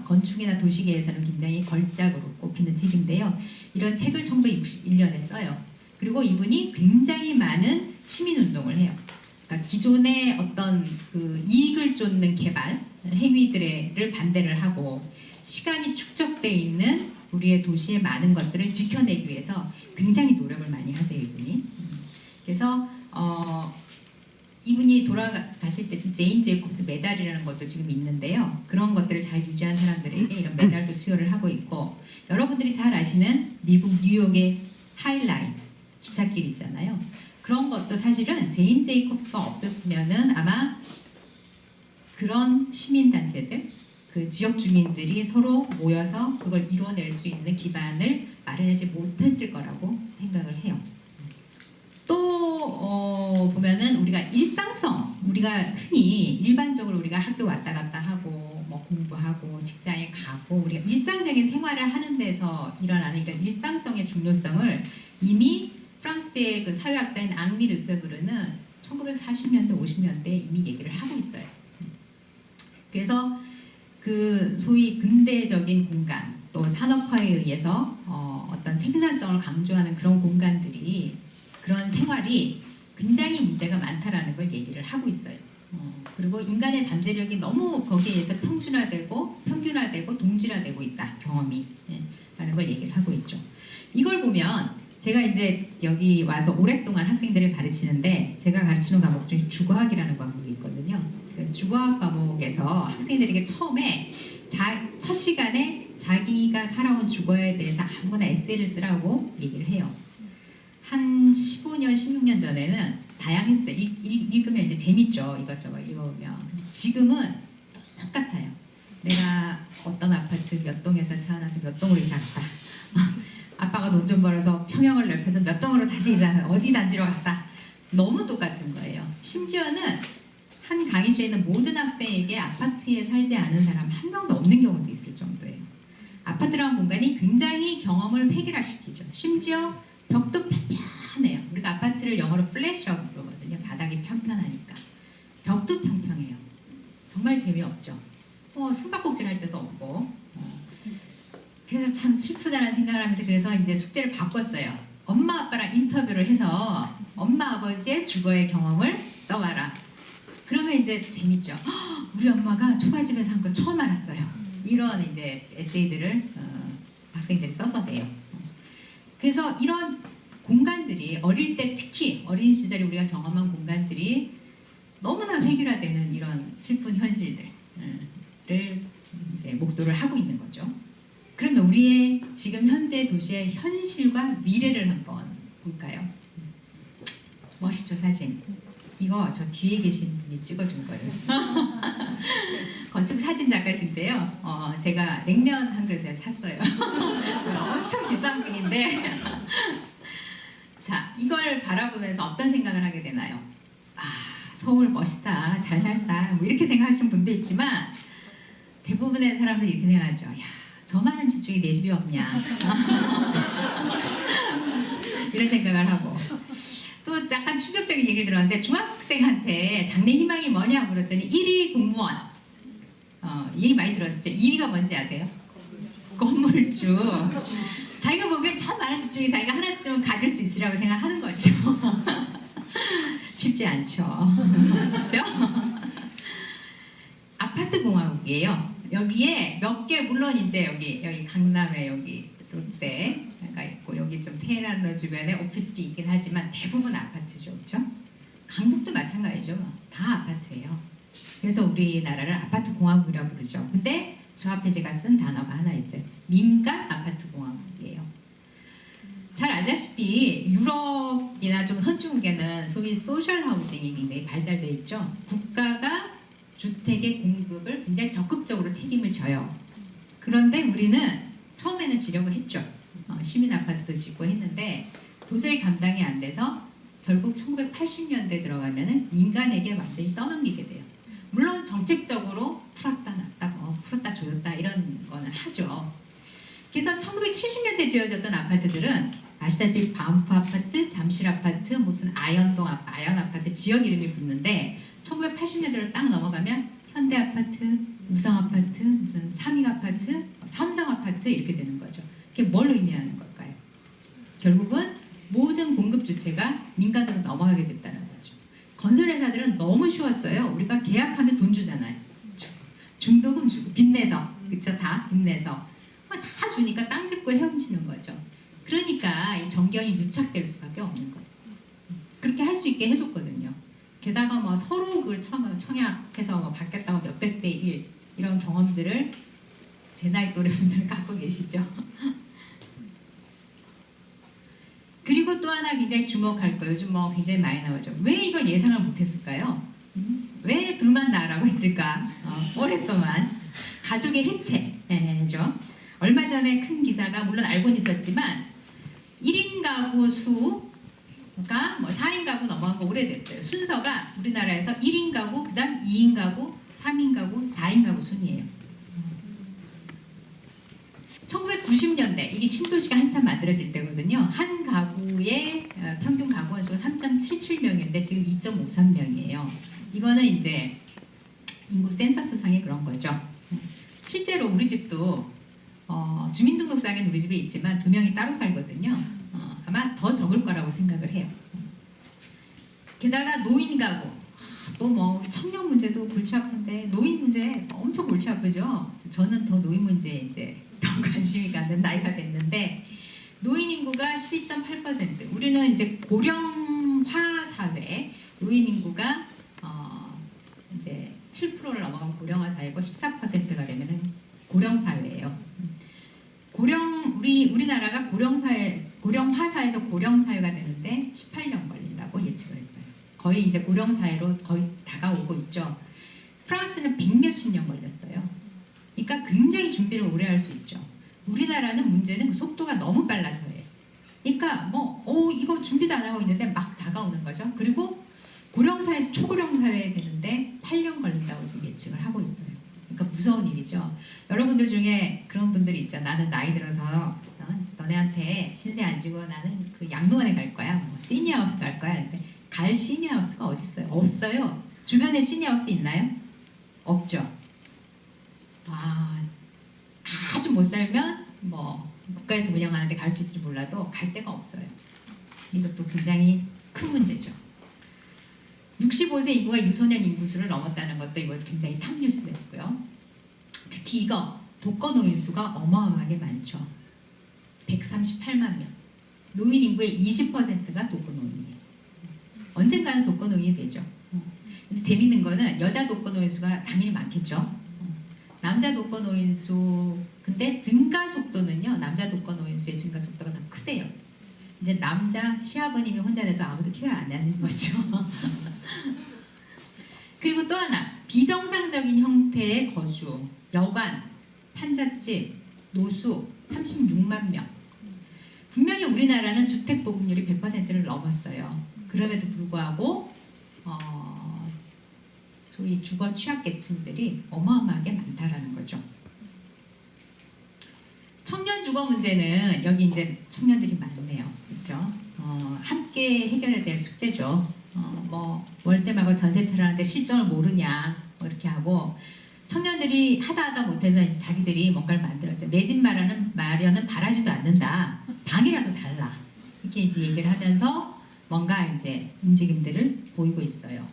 건축이나 도시계에서는 굉장히 걸작으로 꼽히는 책인데요. 이런 책을 1961년에 써요. 그리고 이분이 굉장히 많은 시민운동을 해요. 그러니까 기존의 어떤 이익을 쫓는 개발 행위들을 반대를 하고, 시간이 축적돼 있는 우리의 도시의 많은 것들을 지켜내기 위해서 굉장히 노력을 많이 하세요, 이분이. 그래서 이분이 돌아가실 때 제인 제이콥스 메달이라는 것도 지금 있는데요. 그런 것들을 잘 유지한 사람들에게 이런 메달도 수여를 하고 있고, 여러분들이 잘 아시는 미국 뉴욕의 하이라인 기찻길 있잖아요. 그런 것도 사실은 제인 제이콥스가 없었으면은 아마 그런 시민단체들, 그 지역 주민들이 서로 모여서 그걸 이뤄낼 수 있는 기반을 마련하지 못했을 거라고 생각을 해요. 또 보면은 우리가 일상성, 우리가 흔히 일반적으로 우리가 학교 왔다 갔다 하고 뭐 공부하고 직장에 가고 우리가 일상적인 생활을 하는 데서 일어나는 이런 일상성의 중요성을 이미 프랑스의 그 사회학자인 앙리 르페브르는 1940년대, 50년대에 이미 얘기를 하고 있어요. 그래서 그 소위 근대적인 공간, 또 산업화에 의해서 어떤 생산성을 강조하는 그런 공간들이, 그런 생활이 굉장히 문제가 많다라는 걸 얘기를 하고 있어요. 그리고 인간의 잠재력이 너무 거기에 의해서 평균화되고 동질화되고 있다, 경험이. 라는 걸 얘기를 하고 있죠. 이걸 보면 제가 이제 여기 와서 오랫동안 학생들을 가르치는데, 제가 가르치는 과목 중에 주거학이라는 과목이 있거든요. 그 주거학 과목에서 학생들에게 처음에 첫 시간에 자기가 살아온 주거에 대해서 아무거나 에세이를 쓰라고 얘기를 해요. 한 15년, 16년 전에는 다양했어요. 읽으면 이제 재밌죠. 이것저것 읽어보면. 지금은 똑같아요. 내가 어떤 아파트 몇 동에서 태어나서 몇 동으로 이사 갔다. 아빠가 돈 좀 벌어서 평형을 넓혀서 몇 동으로 다시 이사, 어디 단지로 갔다. 너무 똑같은 거예요. 심지어는 한 강의실에 있는 모든 학생에게 아파트에 살지 않은 사람 한 명도 없는 경우도 있을 정도예요. 아파트라는 공간이 굉장히 경험을 획일화시키죠. 심지어 벽도 편편해요. 우리가 아파트를 영어로 플랫이라고 부르거든요. 바닥이 편편하니까. 벽도 평평해요. 정말 재미없죠. 숨바꼭질 할 데도 없고. 그래서 참 슬프다는 생각을 하면서, 그래서 이제 숙제를 바꿨어요. 엄마 아빠랑 인터뷰를 해서 엄마 아버지의 주거의 경험을 써와라. 그러면 이제 재밌죠. 우리 엄마가 초가집에 산 거 처음 알았어요. 이런 이제 에세이들을 학생들이 써서 내요. 그래서 이런 공간들이 어릴 때, 특히 어린 시절에 우리가 경험한 공간들이 너무나 획일화되는 이런 슬픈 현실들을 이제 목도를 하고 있는 거죠. 그러면 우리의 지금 현재 도시의 현실과 미래를 한번 볼까요? 멋있죠, 사진. 이거 저 뒤에 계신 분이 찍어준 거예요. 건축 사진 작가신데요. 제가 냉면 한 그릇에 샀어요. 엄청 비싼 분인데 자, 이걸 바라보면서 어떤 생각을 하게 되나요? 서울 멋있다, 잘 살다, 뭐 이렇게 생각하시는 분도 있지만, 대부분의 사람들이 이렇게 생각하죠. 야, 저 많은 집 중에 내 집이 없냐. 이런 생각을 하고, 또 약간 충격적인 얘기를 들었는데, 중학생한테 장래 희망이 뭐냐 물었더니 1위 공무원. 얘기 많이 들었죠. 2위가 뭔지 아세요? 건물주. 자기가 보기엔 참 많은 집 중에 자기가 하나쯤은 가질 수 있으라고 생각하는 거죠. 쉽지 않죠. 그렇죠? 아파트 공화국이에요. 여기에 몇 개, 물론 이제 여기 강남에 여기 롯데가 있고, 여기 좀 테헤란로 주변에 오피스들이 있긴 하지만 대부분 아파트죠, 그렇죠? 강북도 마찬가지죠. 다 아파트예요. 그래서 우리나라를 아파트 공화국이라고 부르죠. 근데 저 앞에 제가 쓴 단어가 하나 있어요. 민간 아파트 공화국이에요. 잘 알다시피 유럽이나 좀 선진국에는 소위 소셜 하우싱이 굉장히 발달되어 있죠. 국가가 주택의 공급을 굉장히 적극적으로 책임을 져요. 그런데 우리는 처음에는 지력을 했죠. 시민 아파트도 짓고 했는데 도저히 감당이 안 돼서 결국 1980년대 들어가면은 민간에게 완전히 떠넘기게 돼요. 물론 정책적으로 풀었다 놨다, 풀었다 조였다 이런 거는 하죠. 그래서 1970년대 지어졌던 아파트들은 아시다시피 반포 아파트, 잠실 아파트, 무슨 아연 아파트 지역 이름이 붙는데 1980년대로 딱 넘어가면 현대 아파트, 우성 아파트, 무슨 삼익 아파트, 삼성 아파트 이렇게 되는 거죠. 그게 뭘 의미하는 걸까요? 결국은 모든 공급 주체가 민간으로 넘어가게 됐다는 거죠. 건설회사들은 너무 쉬웠어요. 우리가 계약하면 돈 주잖아요. 중도금 주고 빚내서, 그렇죠? 다 빚내서 다 주니까 땅 짚고 헤엄치는 거죠. 그러니까 이 정경이 유착될 수밖에 없는 거예요. 그렇게 할 수 있게 해줬거든요. 게다가 뭐 서로 그걸 청약해서 뭐 받겠다고 몇백 대 1 이런 경험들을 제 나이 또래 분들 갖고 계시죠. 그리고 또 하나 굉장히 주목할 거 요즘 뭐 굉장히 많이 나오죠. 왜 이걸 예상을 못했을까요? 왜 둘만 나라고 했을까? 오랫동안 가족의 해체죠. 얼마 전에 큰 기사가 물론 알고는 있었지만 1인 가구 수가 뭐 4인 가구 넘어간 거 오래됐어요. 순서가 우리나라에서 1인 가구, 그 다음 2인 가구, 3인 가구, 4인 가구 순이에요. 1990년대 이게 신도시가 한참 만들어질 때거든요. 한 가구의 평균 가구 원수가 3.77명인데 지금 2.53명이에요. 이거는 이제 인구 센서스 상의 그런 거죠. 실제로 우리 집도 주민등록상에는 우리 집에 있지만 2명이 따로 살거든요. 아마 더 적을 거라고 생각을 해요. 게다가 노인 가구 또 뭐 청년 문제도 골치 아픈데 노인 문제 엄청 골치 아프죠. 저는 더 노인 문제에 이제 더 관심이 가는 나이가 됐는데 노인 인구가 12.8%. 우리는 이제 고령화 사회, 노인 인구가 이제 7%를 넘어가면 고령화 사회고 14%가 되면은 고령 사회예요. 우리나라가 고령화 사회에서 고령 사회가 되는데 18년 걸린다고 예측을 했어요. 거의 이제 고령 사회로 거의 다가오고 있죠. 프랑스는 100몇십 년 걸렸어요. 그러니까 굉장히 준비를 오래 할 수 있죠. 우리나라는 문제는 그 속도가 너무 빨라서예요. 그러니까 이거 준비도 안 하고 있는데 막 다가오는 거죠. 그리고 고령사회에서 초고령사회에 되는데 8년 걸린다고 지금 예측을 하고 있어요. 그러니까 무서운 일이죠. 여러분들 중에 그런 분들이 있죠. 나는 나이 들어서 너네한테 신세 안 지고 나는 그 양로원에 갈 거야. 뭐 시니어하우스 갈 거야. 근데 갈 시니어하우스가 어디 있어요? 없어요. 주변에 시니어하우스 있나요? 없죠. 아주 못 살면 뭐 국가에서 운영하는데 갈 수 있을지 몰라도 갈 데가 없어요. 이것도 굉장히 큰 문제죠. 65세 인구가 유소년 인구수를 넘었다는 것도 이거 굉장히 탑 뉴스였고요. 특히 이거 독거노인 수가 어마어마하게 많죠. 138만 명. 노인 인구의 20%가 독거노인이에요. 언젠가는 독거노인이 되죠. 근데 재밌는 거는 여자 독거노인 수가 당연히 많겠죠. 남자 독거노인 수 근데 증가 속도는요. 남자 독거노인 수의 증가 속도가 더 크대요. 이제 남자 시아버님이 혼자 돼도 아무도 케어 안 하는 거죠. 그리고 또 하나 비정상적인 형태의 거주, 여관, 판잣집, 노수 36만 명. 분명히 우리나라는 주택 보급률이 100%를 넘었어요. 그럼에도 불구하고 소위 주거 취약계층들이 어마어마하게 많다라는 거죠. 청년 주거 문제는 여기 이제 청년들이 많네요. 그렇죠? 함께 해결해야 될 숙제죠. 뭐 월세 말고 전세 차려는데 실정을 모르냐 뭐 이렇게 하고 청년들이 하다 못해서 이제 자기들이 뭔가를 만들었죠. 내 집 마련은 바라지도 않는다. 방이라도 달라. 이렇게 이제 얘기를 하면서 뭔가 이제 움직임들을 보이고 있어요.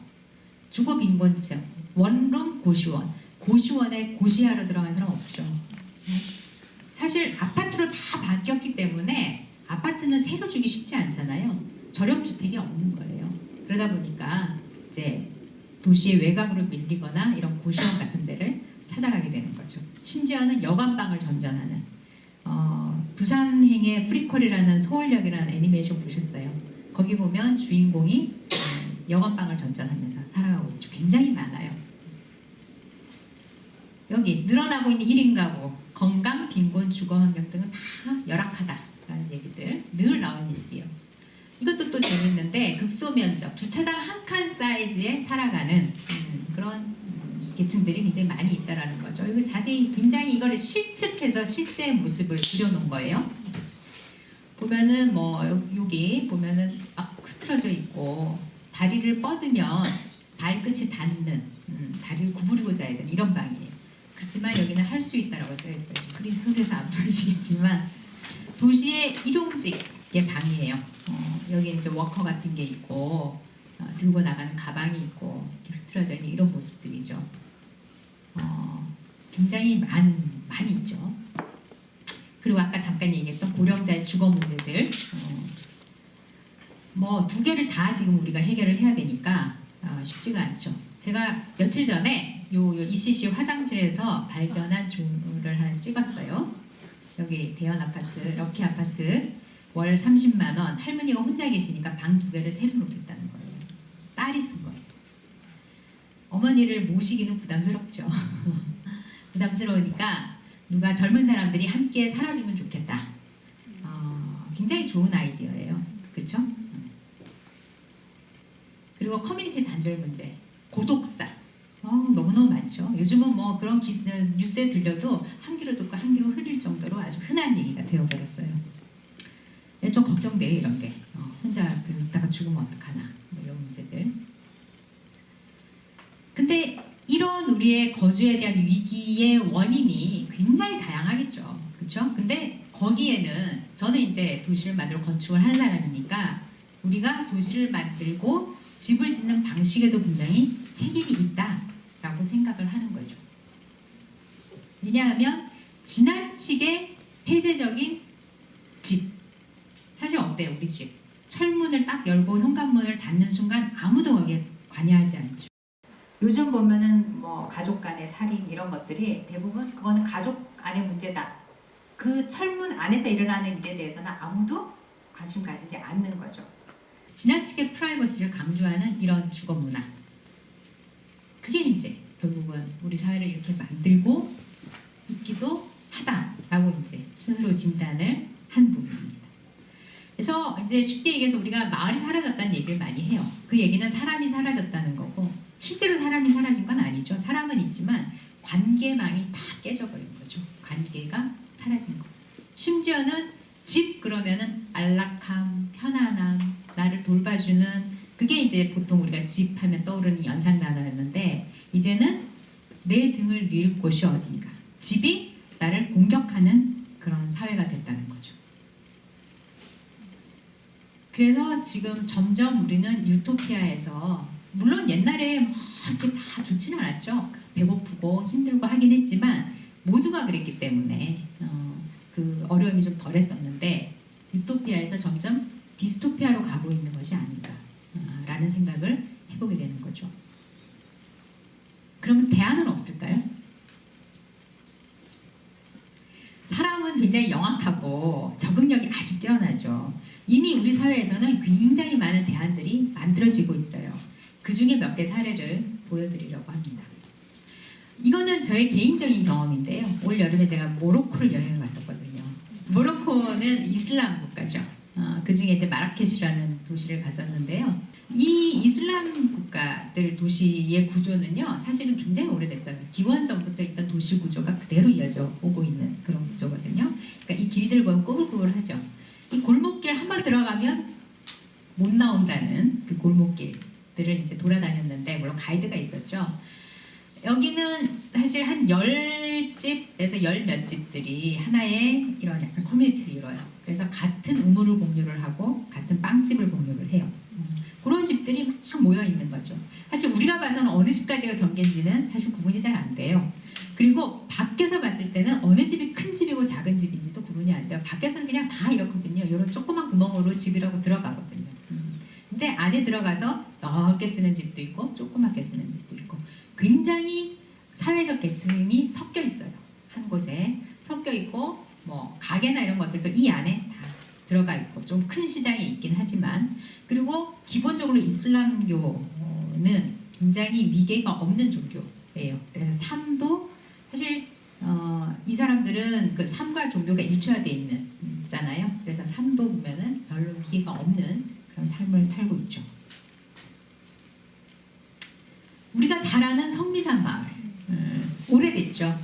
주거 빈곤층, 원룸 고시원, 고시원에 고시하러 들어간 사람 없죠. 사실 아파트로 다 바뀌었기 때문에 아파트는 새로 주기 쉽지 않잖아요. 저렴 주택이 없는 거예요. 그러다 보니까 이제 도시의 외곽으로 밀리거나 이런 고시원 같은 데를 찾아가게 되는 거죠. 심지어는 여관방을 전전하는 부산행의 프리퀄이라는 서울역이라는 애니메이션 보셨어요? 거기 보면 주인공이 여관방을 전전하면서 살아가고 있죠. 굉장히 많아요. 여기 늘어나고 있는 1인 가구, 건강, 빈곤, 주거 환경 등은 다 열악하다라는 얘기들 늘 나오는 얘기예요. 이것도 또 재밌는데 극소면적, 주차장 한 칸 사이즈에 살아가는 그런 계층들이 굉장히 많이 있다라는 거죠. 이거 자세히 굉장히 이거를 실측해서 실제 모습을 그려놓은 거예요. 보면은 뭐 여기 보면은 막 흐트러져 있고 다리를 뻗으면 발끝이 닿는 다리를 구부리고 자야 되는 이런 방이에요. 그렇지만 여기는 할 수 있다라고 써 있어요. 그래서 안 보이시겠지만 도시의 일용직의 방이에요. 여기 이제 워커 같은 게 있고 들고 나가는 가방이 있고 이렇게 흐트러져 있는 이런 모습들이죠. 굉장히 많이 있죠. 그리고 아까 잠깐 얘기했던 고령자의 주거 문제들 뭐 두 개를 다 지금 우리가 해결을 해야 되니까 쉽지가 않죠. 제가 며칠 전에 요 ECC 화장실에서 발견한 조를 하나 찍었어요. 여기 대연 아파트, 럭키 아파트 월 30만 원. 할머니가 혼자 계시니까 방 두 개를 새로 놓겠다는 거예요. 딸이 쓴 거예요. 어머니를 모시기는 부담스럽죠. 부담스러우니까 누가 젊은 사람들이 함께 살아주면 좋겠다. 굉장히 좋은 아이디어예요. 그렇죠? 그리고 커뮤니티 단절 문제, 고독사. 너무너무 많죠. 요즘은 뭐 그런 뉴스에 들려도 한 귀로 듣고 한 귀로 흘릴 정도로 아주 흔한 얘기가 되어버렸어요. 좀 걱정돼요, 이런 게. 혼자 있다가 죽으면 어떡하나, 뭐 이런 문제들. 근데 이런 우리의 거주에 대한 위기의 원인이 굉장히 다양하겠죠. 그렇죠? 근데 거기에는 저는 이제 도시를 만들고 건축을 하는 사람이니까 우리가 도시를 만들고 집을 짓는 방식에도 분명히 책임이 있다라고 생각을 하는 거죠. 왜냐하면 지나치게 폐쇄적인 집. 사실 어때요, 우리 집? 철문을 딱 열고 현관문을 닫는 순간 아무도 거기에 관여하지 않죠. 요즘 보면은 뭐 가족 간의 살인 이런 것들이 대부분 그거는 가족 간의 문제다. 그 철문 안에서 일어나는 일에 대해서는 아무도 관심 가지지 않는 거죠. 지나치게 프라이버시를 강조하는 이런 주거 문화. 그게 이제 결국은 우리 사회를 이렇게 만들고 있기도 하다라고 이제 스스로 진단을 한 부분입니다. 그래서 이제 쉽게 얘기해서 우리가 마을이 사라졌다는 얘기를 많이 해요. 그 얘기는 사람이 사라졌다는 거고 실제로 사람이 사라진 건 아니죠. 사람은 있지만 관계망이 다 깨져버린 거죠. 관계가 사라진 거. 심지어는 집 그러면은 안락함, 편안함, 나를 돌봐주는 그게 이제 보통 우리가 집 하면 떠오르는 연상 단어였는데 이제는 내 등을 뉘을 곳이 어딘가. 집이 나를 공격하는 그런 사회가 됐다는 거죠. 그래서 지금 점점 우리는 유토피아에서 물론 옛날에 뭐 이렇게 다 좋지는 않았죠. 배고프고 힘들고 하긴 했지만 모두가 그랬기 때문에 그 어려움이 좀 덜했었는데 유토피아에서 점점 디스토피아로 가고 있는 것이 아닌가라는 생각을 해보게 되는 거죠. 그러면 대안은 없을까요? 사람은 굉장히 영악하고 적응력이 아주 뛰어나죠. 이미 우리 사회에서는 굉장히 많은 대안들이 만들어지고 있어요. 그 중에 몇 개 사례를 보여드리려고 합니다. 이거는 저의 개인적인 경험인데요. 올 여름에 제가 모로코를 여행을 갔었거든요. 모로코는 이슬람 국가죠. 그 중에 이제 마라케시라는 도시를 갔었는데요. 이 이슬람 국가들 도시의 구조는요, 사실은 굉장히 오래됐어요. 기원 전부터 있던 도시 구조가 그대로 이어져 오고 있는 그런 구조거든요. 그러니까 이 길들 보면 꼬불꼬불하죠. 이 골목길 한번 들어가면 못 나온다는 그 골목길들을 이제 돌아다녔는데, 물론 가이드가 있었죠. 여기는 사실 한 10집에서 10몇 집들이 하나의 이런 약간 커뮤니티를 이뤄요. 그래서 같은 우물을 공유를 하고 같은 빵집을 공유를 해요. 그런 집들이 막 모여 있는 거죠. 사실 우리가 봐서는 어느 집까지가 경계인지는 사실 구분이 잘 안 돼요. 그리고 밖에서 봤을 때는 어느 집이 큰 집이고 작은 집인지도 구분이 안 돼요. 밖에서는 그냥 다 이렇거든요. 이런 조그만 구멍으로 집이라고 들어가거든요. 근데 안에 들어가서 넓게 쓰는 집도 있고 조그맣게 쓰는 집도 있고 굉장히 사회적 계층이 섞여 있어요. 한 곳에 섞여 있고 뭐 가게나 이런 것들도 이 안에 다 들어가 있고 좀 큰 시장이 있긴 하지만, 그리고 기본적으로 이슬람교는 굉장히 위계가 없는 종교예요. 그래서 삶도 사실 이 사람들은 그 삶과 종교가 일치화되어 있잖아요. 그래서 삶도 보면은 별로 위계가 없는 그런 삶을 살고 있죠. 우리가 잘 아는 성미산 마을, 오래됐죠.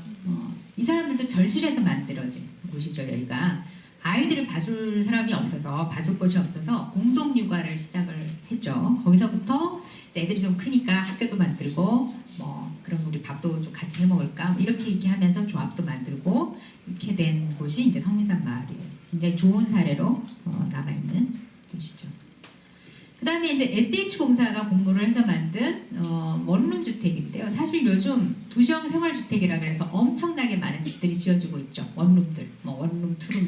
이 사람들도 절실해서 만들어진 곳이죠. 여기가 아이들을 봐줄 사람이 없어서, 봐줄 곳이 없어서 공동 육아를 시작을 했죠. 거기서부터 이제 애들이 좀 크니까 학교도 만들고 뭐 그럼 우리 밥도 좀 같이 해 먹을까 이렇게 하면서 조합도 만들고 이렇게 된 곳이 이제 성미산 마을이에요. 굉장히 좋은 사례로 남아 있는 곳이죠. 그 다음에 이제 SH공사가 공모를 해서 만든 원룸 주택인데요. 사실 요즘 도시형 생활주택이라 그래서 엄청나게 많은 집들이 지어지고 있죠. 원룸들, 뭐 원룸, 투룸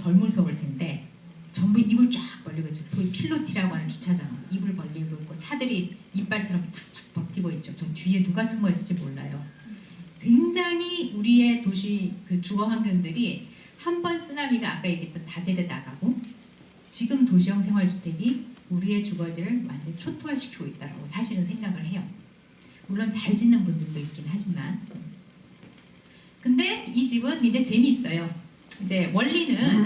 덜 무서울 텐데 전부 입을 쫙 벌리고 있죠. 소위 필로티라고 하는 주차장 입을 벌리고 있고 차들이 이빨처럼 툭툭 버티고 있죠. 저 뒤에 누가 숨어 있을지 몰라요. 굉장히 우리의 도시 그 주거 환경들이 한 번 쓰나미가 아까 얘기했던 다세대 나가고 지금 도시형 생활주택이 우리의 주거지를 완전 초토화시키고 있다고 사실은 생각을 해요. 물론 잘 짓는 분들도 있긴 하지만 근데 이 집은 이제 재미있어요. 이제 원리는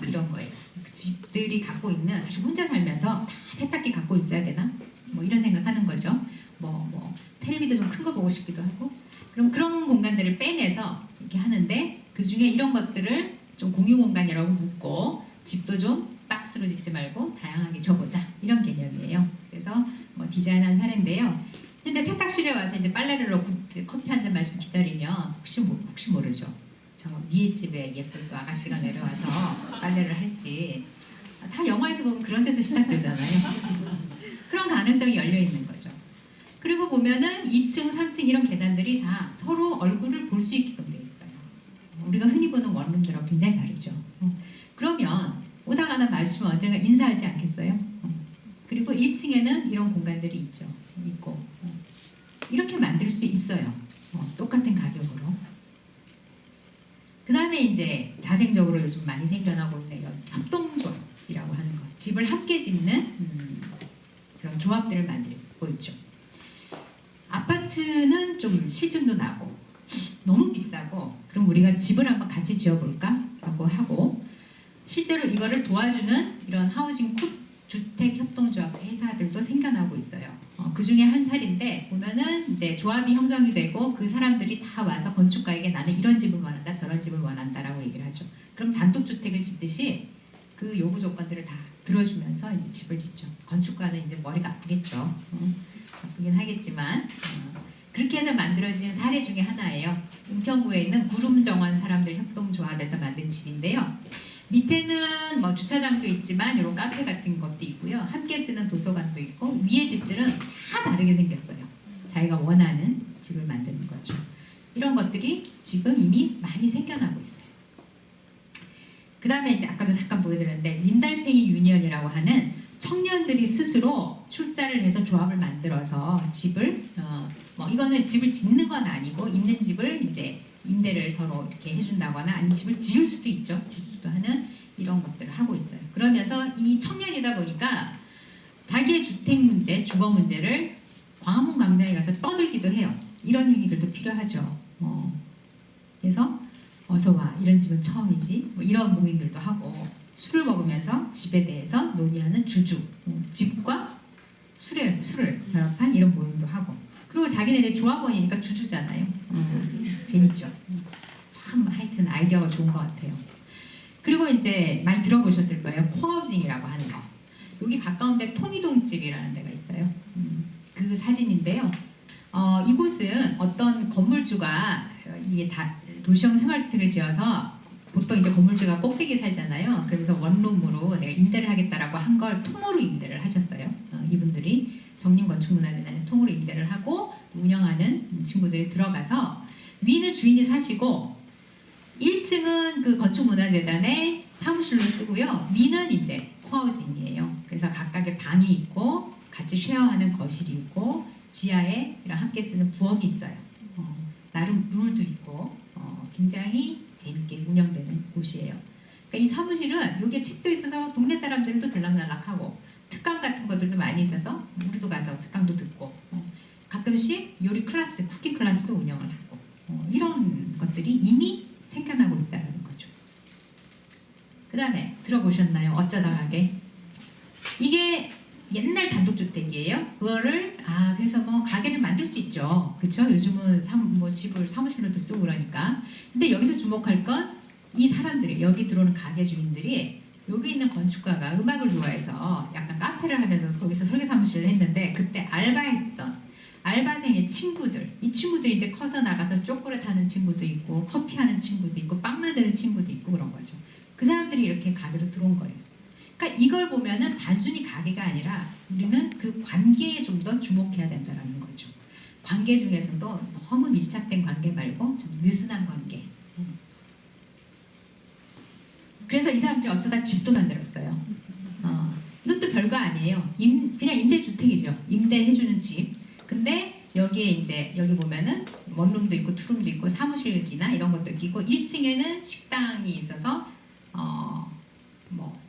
이런 거예요. 그 집들이 갖고 있는 사실 혼자 살면서 다 세탁기 갖고 있어야 되나? 뭐 이런 생각하는 거죠. 뭐 텔레비도 좀 큰 거 보고 싶기도 하고 그럼 그런 공간들을 빼내서 이렇게 하는데 그 중에 이런 것들을 좀 공유 공간이라고 묻고 집도 좀 박스로 짓지 말고 다양하게 줘보자 이런 개념이에요. 그래서 뭐 디자인한 사례인데요. 근데 세탁실에 와서 이제 빨래를 넣고 커피 한 잔 마시고 기다리면 혹시 모르죠. 저 위에 집에 예쁜 또 아가씨가 내려와서 빨래를 할지 다 영화에서 보면 그런 데서 시작되잖아요. 그런 가능성이 열려 있는 거죠. 그리고 보면은 2층, 3층 이런 계단들이 다 서로 얼굴을 볼 수 있게끔 돼 있어요. 우리가 흔히 보는 원룸들하고 굉장히 다르죠. 그러면 오다가나 마주치면 언젠가 인사하지 않겠어요? 그리고 1층에는 이런 공간들이 있고 이렇게 만들 수 있어요. 똑같은 가격으로. 그 다음에 이제 자생적으로 요즘 많이 생겨나고 있는 이런 협동조합이라고 하는 것. 집을 함께 짓는 그런 조합들을 만들고 있죠. 아파트는 좀 실증도 나고 너무 비싸고 그럼 우리가 집을 한번 같이 지어볼까? 라고 하고 실제로 이거를 도와주는 이런 하우징 주택협동조합 회사들도 생겨나고 있어요. 그 중에 한 사례인데 보면은 이제 조합이 형성이 되고 그 사람들이 다 와서 건축가에게 나는 이런 집을 원한다 저런 집을 원한다라고 얘기를 하죠. 그럼 단독주택을 짓듯이 그 요구 조건들을 다 들어주면서 이제 집을 짓죠. 건축가는 이제 머리가 아프겠죠. 아프긴 하겠지만 그렇게 해서 만들어진 사례 중에 하나예요. 은평구에 있는 구름정원 사람들 협동조합에서 만든 집인데요. 밑에는 뭐 주차장도 있지만 이런 카페 같은 것도 있고요. 함께 쓰는 도서관도 있고 위에 집들은 다 다르게 생겼어요. 자기가 원하는 집을 만드는 거죠. 이런 것들이 지금 이미 많이 생겨나고 있어요. 그 다음에 이제 아까도 잠깐 보여드렸는데 민달팽이 유니언이라고 하는 청년들이 스스로 출자를 해서 조합을 만들어서 집을 뭐 이거는 집을 짓는 건 아니고 있는 집을 이제 임대를 서로 이렇게 해준다거나 아니면 집을 지을 수도 있죠. 짓기도 하는 이런 것들을 하고 있어요. 그러면서 이 청년이다 보니까 자기의 주택 문제, 주거 문제를 광화문 광장에 가서 떠들기도 해요. 이런 얘기들도 필요하죠. 그래서 어서 와 이런 집은 처음이지 뭐 이런 모임들도 하고 술을 먹으면서 집에 대해서 논의하는 주주 집과 술을 결합한 이런 모임도 하고 그리고 자기네들 조합원이니까 주주잖아요. 재밌죠. 참 하여튼 아이디어가 좋은 것 같아요. 그리고 이제 많이 들어보셨을 거예요. 코하우징이라고 하는 거. 여기 가까운데 통이동집이라는 데가 있어요. 그 사진인데요. 이곳은 어떤 건물주가 이게 다 도시형 생활주택을 지어서 보통 이제 건물주가 꼭대기 살잖아요. 그래서 원룸으로 내가 임대를 하겠다라고 한 걸 통으로 임대를 하셨어요. 이분들이 정림건축문화재단에 통으로 임대를 하고 운영하는 친구들이 들어가서 위는 주인이 사시고 1층은 그 건축문화재단의 사무실로 쓰고요. 위는 이제 코하우징이에요. 그래서 각각의 방이 있고 같이 쉐어하는 거실이 있고 지하에 이런 함께 쓰는 부엌이 있어요. 나름 룰도 있고 굉장히 재밌게 운영되는 곳이에요. 그러니까 이 사무실은 여기에 책도 있어서 동네 사람들도 들락날락하고 특강 같은 것들도 많이 있어서 우리도 가서 특강도 듣고 가끔씩 요리 클래스, 쿠킹 클래스도 운영을 하고 이런 것들이 이미 생겨나고 있다는 거죠. 그 다음에 들어보셨나요? 어쩌다 가게. 이게 옛날 단독주택이에요. 그거를 그래서 뭐 가게를 만들 수 있죠. 그렇죠? 요즘은 집을 사무실로도 쓰고 그러니까. 근데 여기서 주목할 건 이 사람들이 여기 들어오는 가게 주인들이 여기 있는 건축가가 음악을 좋아해서 약간 카페를 하면서 거기서 설계 사무실을 했는데 그때 알바했던 알바생의 친구들, 이 친구들이 이제 커서 나가서 초콜릿 하는 친구도 있고 커피 하는 친구도 있고 빵 만드는 친구도 있고 그런 거죠. 그 사람들이 이렇게 가게로 들어온 거예요. 그러니까 이걸 보면은 단순히 가게가 아니라 우리는 그 관계에 좀 더 주목해야 된다는 거죠. 관계 중에서도 너무 밀착된 관계 말고 좀 느슨한 관계. 그래서 이 사람들이 어쩌다 집도 만들었어요. 이것도 별거 아니에요. 그냥 임대주택이죠. 임대해주는 집. 근데 여기에 이제 여기 보면은 원룸도 있고 투룸도 있고 사무실이나 이런 것도 있고 1층에는 식당이 있어서 뭐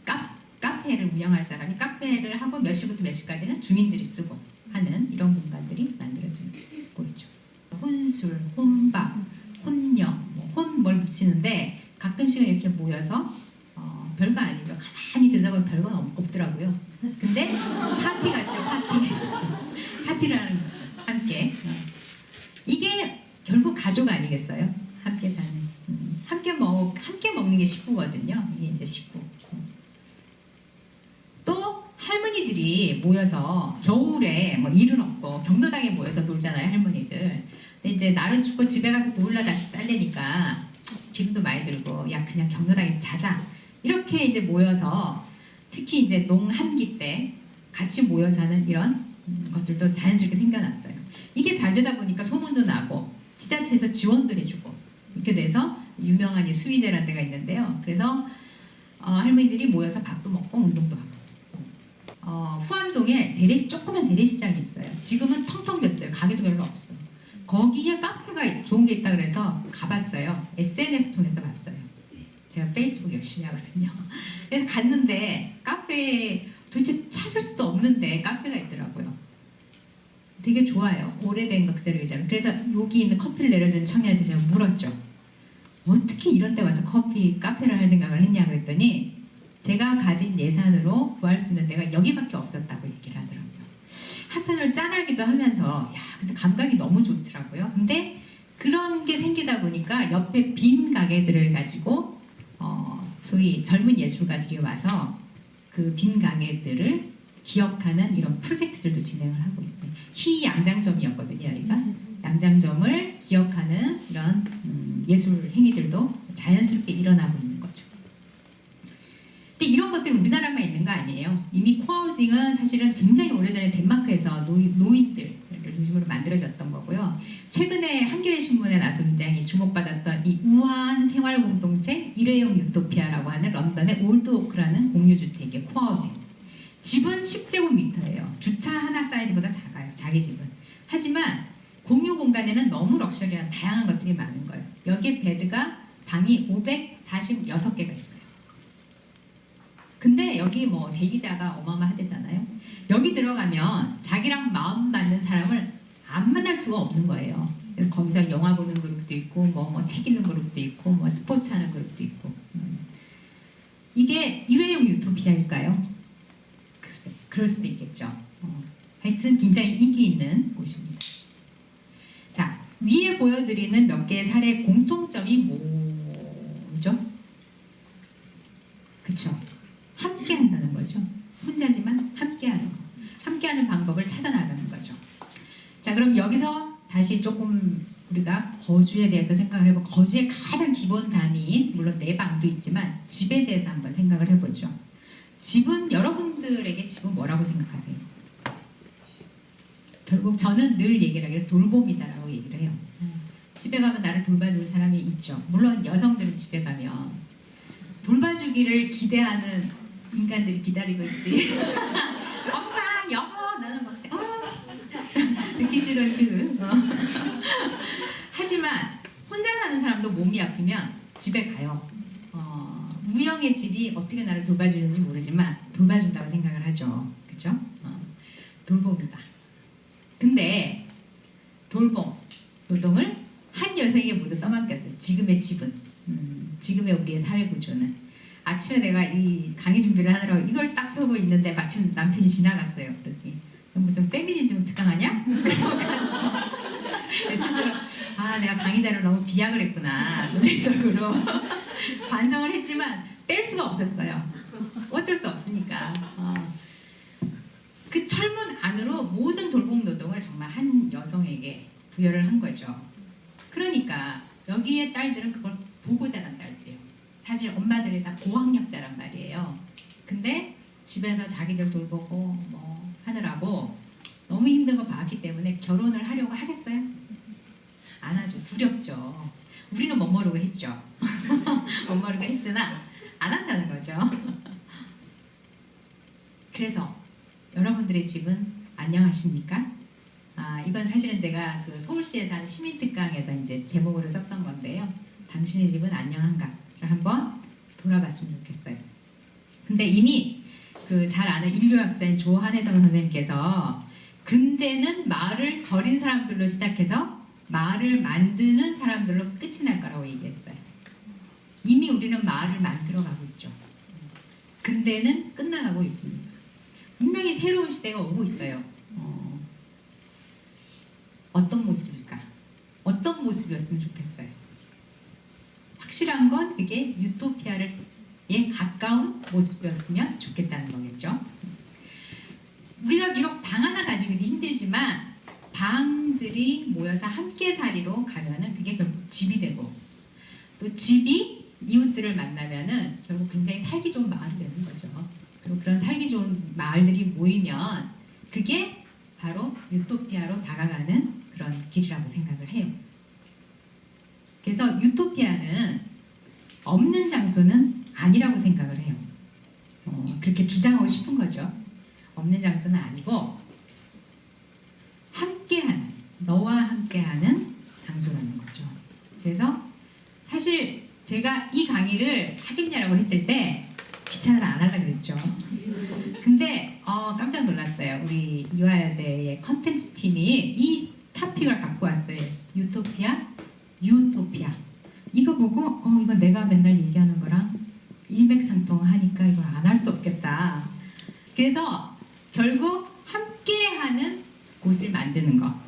카페를 운영할 사람이 카페를 하고 몇 시부터 몇 시까지는 주민들이 쓰고 하는 이런 공간들이 만들어지고 있죠. 혼술, 혼밥, 혼녀, 혼 뭘 붙이는데 가끔씩은 이렇게 모여서 별거 아니죠. 가만히 들여다보면 별건 없더라고요. 근데 파티 같죠, 파티. 파티를 하는 거죠. 함께. 이게 결국 가족 아니겠어요? 함께 사는. 함께 먹는 게 식구거든요. 이게 이제 식구. 또 할머니들이 모여서 겨울에 뭐 일은 없고 경로당에 모여서 놀잖아요, 할머니들. 근데 이제 날은 춥고 집에 가서 보일러 다시 딸래니까 기름도 많이 들고 야 그냥 경로당에서 자자. 이렇게 이제 모여서 특히 이제 농한기 때 같이 모여 사는 이런 것들도 자연스럽게 생겨났어요. 이게 잘 되다 보니까 소문도 나고 지자체에서 지원도 해주고 이렇게 돼서 유명한 이 수위제라는 데가 있는데요. 그래서 할머니들이 모여서 밥도 먹고 운동도 하고 후암동에 조그만 재래시장이 있어요. 지금은 텅텅 비었어요. 가게도 별로 없어. 거기에 카페가 좋은 게 있다 그래서 가봤어요. SNS 통해서 봤어요. 제가 페이스북 열심히 하거든요. 그래서 갔는데 카페에 도대체 찾을 수도 없는데 카페가 있더라고요. 되게 좋아요. 오래된 거 그대로 유지하는. 그래서 여기 있는 커피를 내려주는 청년한테 제가 물었죠. 어떻게 이런 데 와서 카페를 할 생각을 했냐 그랬더니 제가 가진 예산으로 구할 수 있는 데가 여기밖에 없었다고 얘기를 하더라고요. 한편으로 짠하기도 하면서 근데 감각이 너무 좋더라고요. 근데 그런 게 생기다 보니까 옆에 빈 가게들을 가지고 소위 젊은 예술가들이 와서 그 빈 가게들을 기억하는 이런 프로젝트들도 진행을 하고 있어요. 양장점이었거든요. 여기가 양장점을 기억하는 이런 예술 행위들도 자연스럽게 일어나고 있는 거죠. 근데 이런 것들은 우리나라만 있는 거 아니에요. 이미 코하우징은 사실은 굉장히 오래전에 덴마크에서 노인들을 중심으로 만들어졌던 거고요. 최근에 한겨레 신문에 나서 굉장히 주목받았던 이 우아한 생활 공동체 일회용 유토피아라고 하는 런던의 올드오크라는 공유주택의 코하우징. 집은 10제곱미터예요. 주차 하나 사이즈보다 작아요. 자기 집은. 하지만 공유 공간에는 너무 럭셔리한 다양한 것들이 많은 거예요. 여기에 베드가 방이 546개가 있어요. 근데 여기 뭐 대기자가 어마어마하대잖아요. 여기 들어가면 자기랑 마음 맞는 사람을 안 만날 수가 없는 거예요. 그래서 거기서 영화 보는 그룹도 있고 뭐 책 읽는 그룹도 있고 뭐 스포츠 하는 그룹도 있고 이게 일회용 유토피아일까요? 글쎄, 그럴 수도 있겠죠. 하여튼 굉장히 인기 있는 곳입니다. 자, 위에 보여드리는 몇 개의 사례 공통점이 뭐죠? 그쵸? 함께 한다는 거죠. 혼자지만 함께하는 거. 함께하는 방법을 찾아나가는 거죠. 자, 그럼 여기서 다시 조금 우리가 거주에 대해서 생각을 해보고 거주의 가장 기본 단위인 물론 내 방도 있지만 집에 대해서 한번 생각을 해보죠. 집은 여러분들에게 집은 뭐라고 생각하세요? 결국 저는 늘 얘기를 하기를 돌봄이다라고 얘기를 해요. 집에 가면 나를 돌봐줄 사람이 있죠. 물론 여성들은 집에 가면 돌봐주기를 기대하는 인간들이 기다리고 있지. 엄마, 여보, 나는 막 듣기 싫은 하지만 혼자 사는 사람도 몸이 아프면 집에 가요. 무형의 집이 어떻게 나를 돌봐주는지 모르지만 돌봐준다고 생각을 하죠. 그렇죠? 돌봄이다. 근데 돌봄, 노동을 한 여성에게 모두 떠맡겼어요. 지금의 집은, 지금의 우리의 사회 구조는. 아침에 내가 이 강의 준비를 하느라고 이걸 딱 펴고 있는데 마침 남편이 지나갔어요. 그러더니 무슨 페미니즘 특강하냐? 스스로 내가 강의자를 너무 비약을 했구나. 논리적으로 반성을 했지만 뺄 수가 없었어요. 어쩔 수 없으니까. 그 철문 안으로 모든 돌봄 노동을 정말 한 여성에게 부여를 한 거죠. 그러니까 여기에 딸들은 그걸 보고 자란 딸들이에요. 사실 엄마들이 다 고학력자란 말이에요. 근데 집에서 자기들 돌보고 뭐 하느라고 너무 힘든 거 봤기 때문에 결혼을 하려고 하겠어요? 안 하죠. 두렵죠. 우리는 못 모르고 했죠. 못 모르고 했으나 안 한다는 거죠. 그래서 여러분들의 집은 안녕하십니까? 이건 사실은 제가 그 서울시에서 한 시민특강에서 이제 제목으로 썼던 건데요. 당신의 집은 안녕한가를 한번 돌아봤으면 좋겠어요. 근데 이미 그 잘 아는 인류학자인 조한혜정 선생님께서 근대는 마을을 버린 사람들로 시작해서 마을을 만드는 사람들로 끝이 날 거라고 얘기했어요. 이미 우리는 마을을 만들어가고 있죠. 근대는 끝나가고 있습니다. 분명히 새로운 시대가 오고 있어요. 어떤 모습일까? 어떤 모습이었으면 좋겠어요? 확실한 건 그게 유토피아에 가까운 모습이었으면 좋겠다는 거겠죠. 우리가 비록 방 하나 가지기도 힘들지만 방들이 모여서 함께 살이로 가면은 그게 결국 집이 되고 또 집이 이웃들을 만나면은 결국 굉장히 살기 좋은 마을이 되는 거죠. 그리고 그런 살기 좋은 마을들이 모이면 그게 바로 유토피아로 다가가는 그런 길이라고 생각을 해요. 그래서 유토피아는 없는 장소는 아니라고 생각을 해요. 그렇게 주장하고 싶은 거죠. 없는 장소는 아니고 함께하는, 너와 함께하는 장소라는 거죠. 그래서 사실 제가 이 강의를 하겠냐라고 했을 때 귀찮아서 안 하려고 그랬죠. 근데 깜짝 놀랐어요. 우리 이화여대의 컨텐츠 팀이 이 토픽을 갖고 왔어요. 유토피아. 이거 보고 이거 내가 맨날 얘기하는 거랑 일맥상통하니까 이걸 안 할 수 없겠다. 그래서 결국 함께하는 곳을 만드는 거.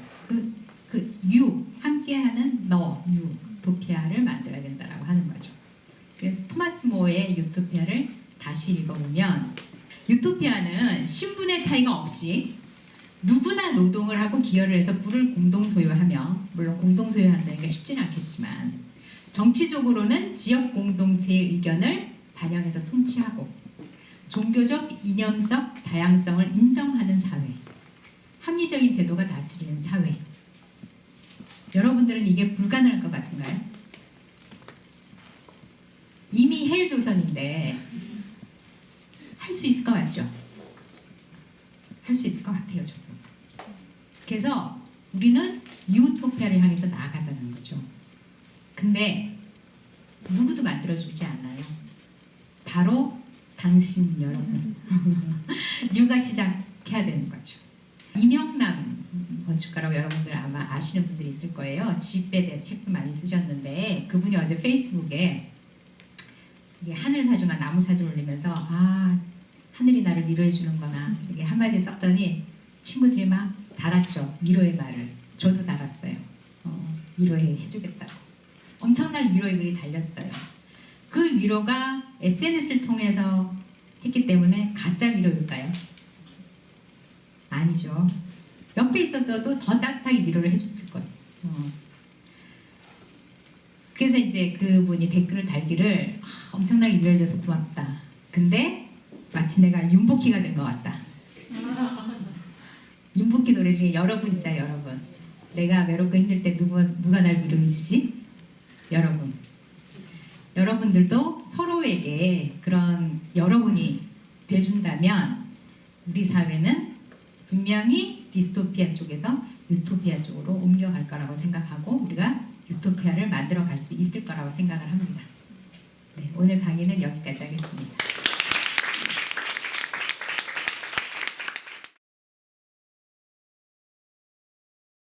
함께하는 유토피아를 만들어야 된다라고 하는 거죠. 그래서 토마스 모어의 유토피아를 다시 읽어보면 유토피아는 신분의 차이가 없이 누구나 노동을 하고 기여를 해서 부를 공동 소유하며, 물론 공동 소유한다는 게 쉽지는 않겠지만 정치적으로는 지역 공동체의 의견을 반영해서 통치하고 종교적, 이념적 다양성을 인정하는 사회, 합리적인 제도가 다스리는 사회. 여러분들은 이게 불가능할 것 같은가요? 이미 헬조선인데 할 수 있을 것 같죠? 할 수 있을 것 같아요, 저도. 그래서 우리는 유토피아를 향해서 나아가자는 거죠. 근데 누구도 만들어주지 않아요. 바로 당신 여러분. 유가 시작해야 되는 거죠. 이명남 건축가라고 여러분들 아마 아시는 분들이 있을 거예요. 집에 대해서 책도 많이 쓰셨는데 그분이 어제 페이스북에 이게 하늘 사주가 나무 사주 올리면서 하늘이 나를 위로해 주는거나 이게 한마디 썼더니 친구들이 막 달았죠. 위로의 말을. 저도 달았어요. 위로해 주겠다고. 엄청난 위로의 글이 달렸어요. 그 위로가 SNS를 통해서 했기 때문에 가짜 위로일까요? 아니죠. 옆에 있었어도 더 따뜻하게 위로를 해줬을 거예요. 그래서 이제 그분이 댓글을 달기를 엄청나게 위로해줘서 고맙다. 근데 마치 내가 윤복희가 된 것 같다. 윤복희 노래 중에 여러분 있잖아요. 여러분. 내가 외롭고 힘들 때 누가 날 위로해주지? 여러분. 여러분들도 서로에게 그런 여러분이 돼준다면 우리 사회는 분명히 디스토피아 쪽에서 유토피아 쪽으로 옮겨갈 거라고 생각하고 우리가 유토피아를 만들어 갈 수 있을 거라고 생각을 합니다. 네, 오늘 강의는 여기까지 하겠습니다.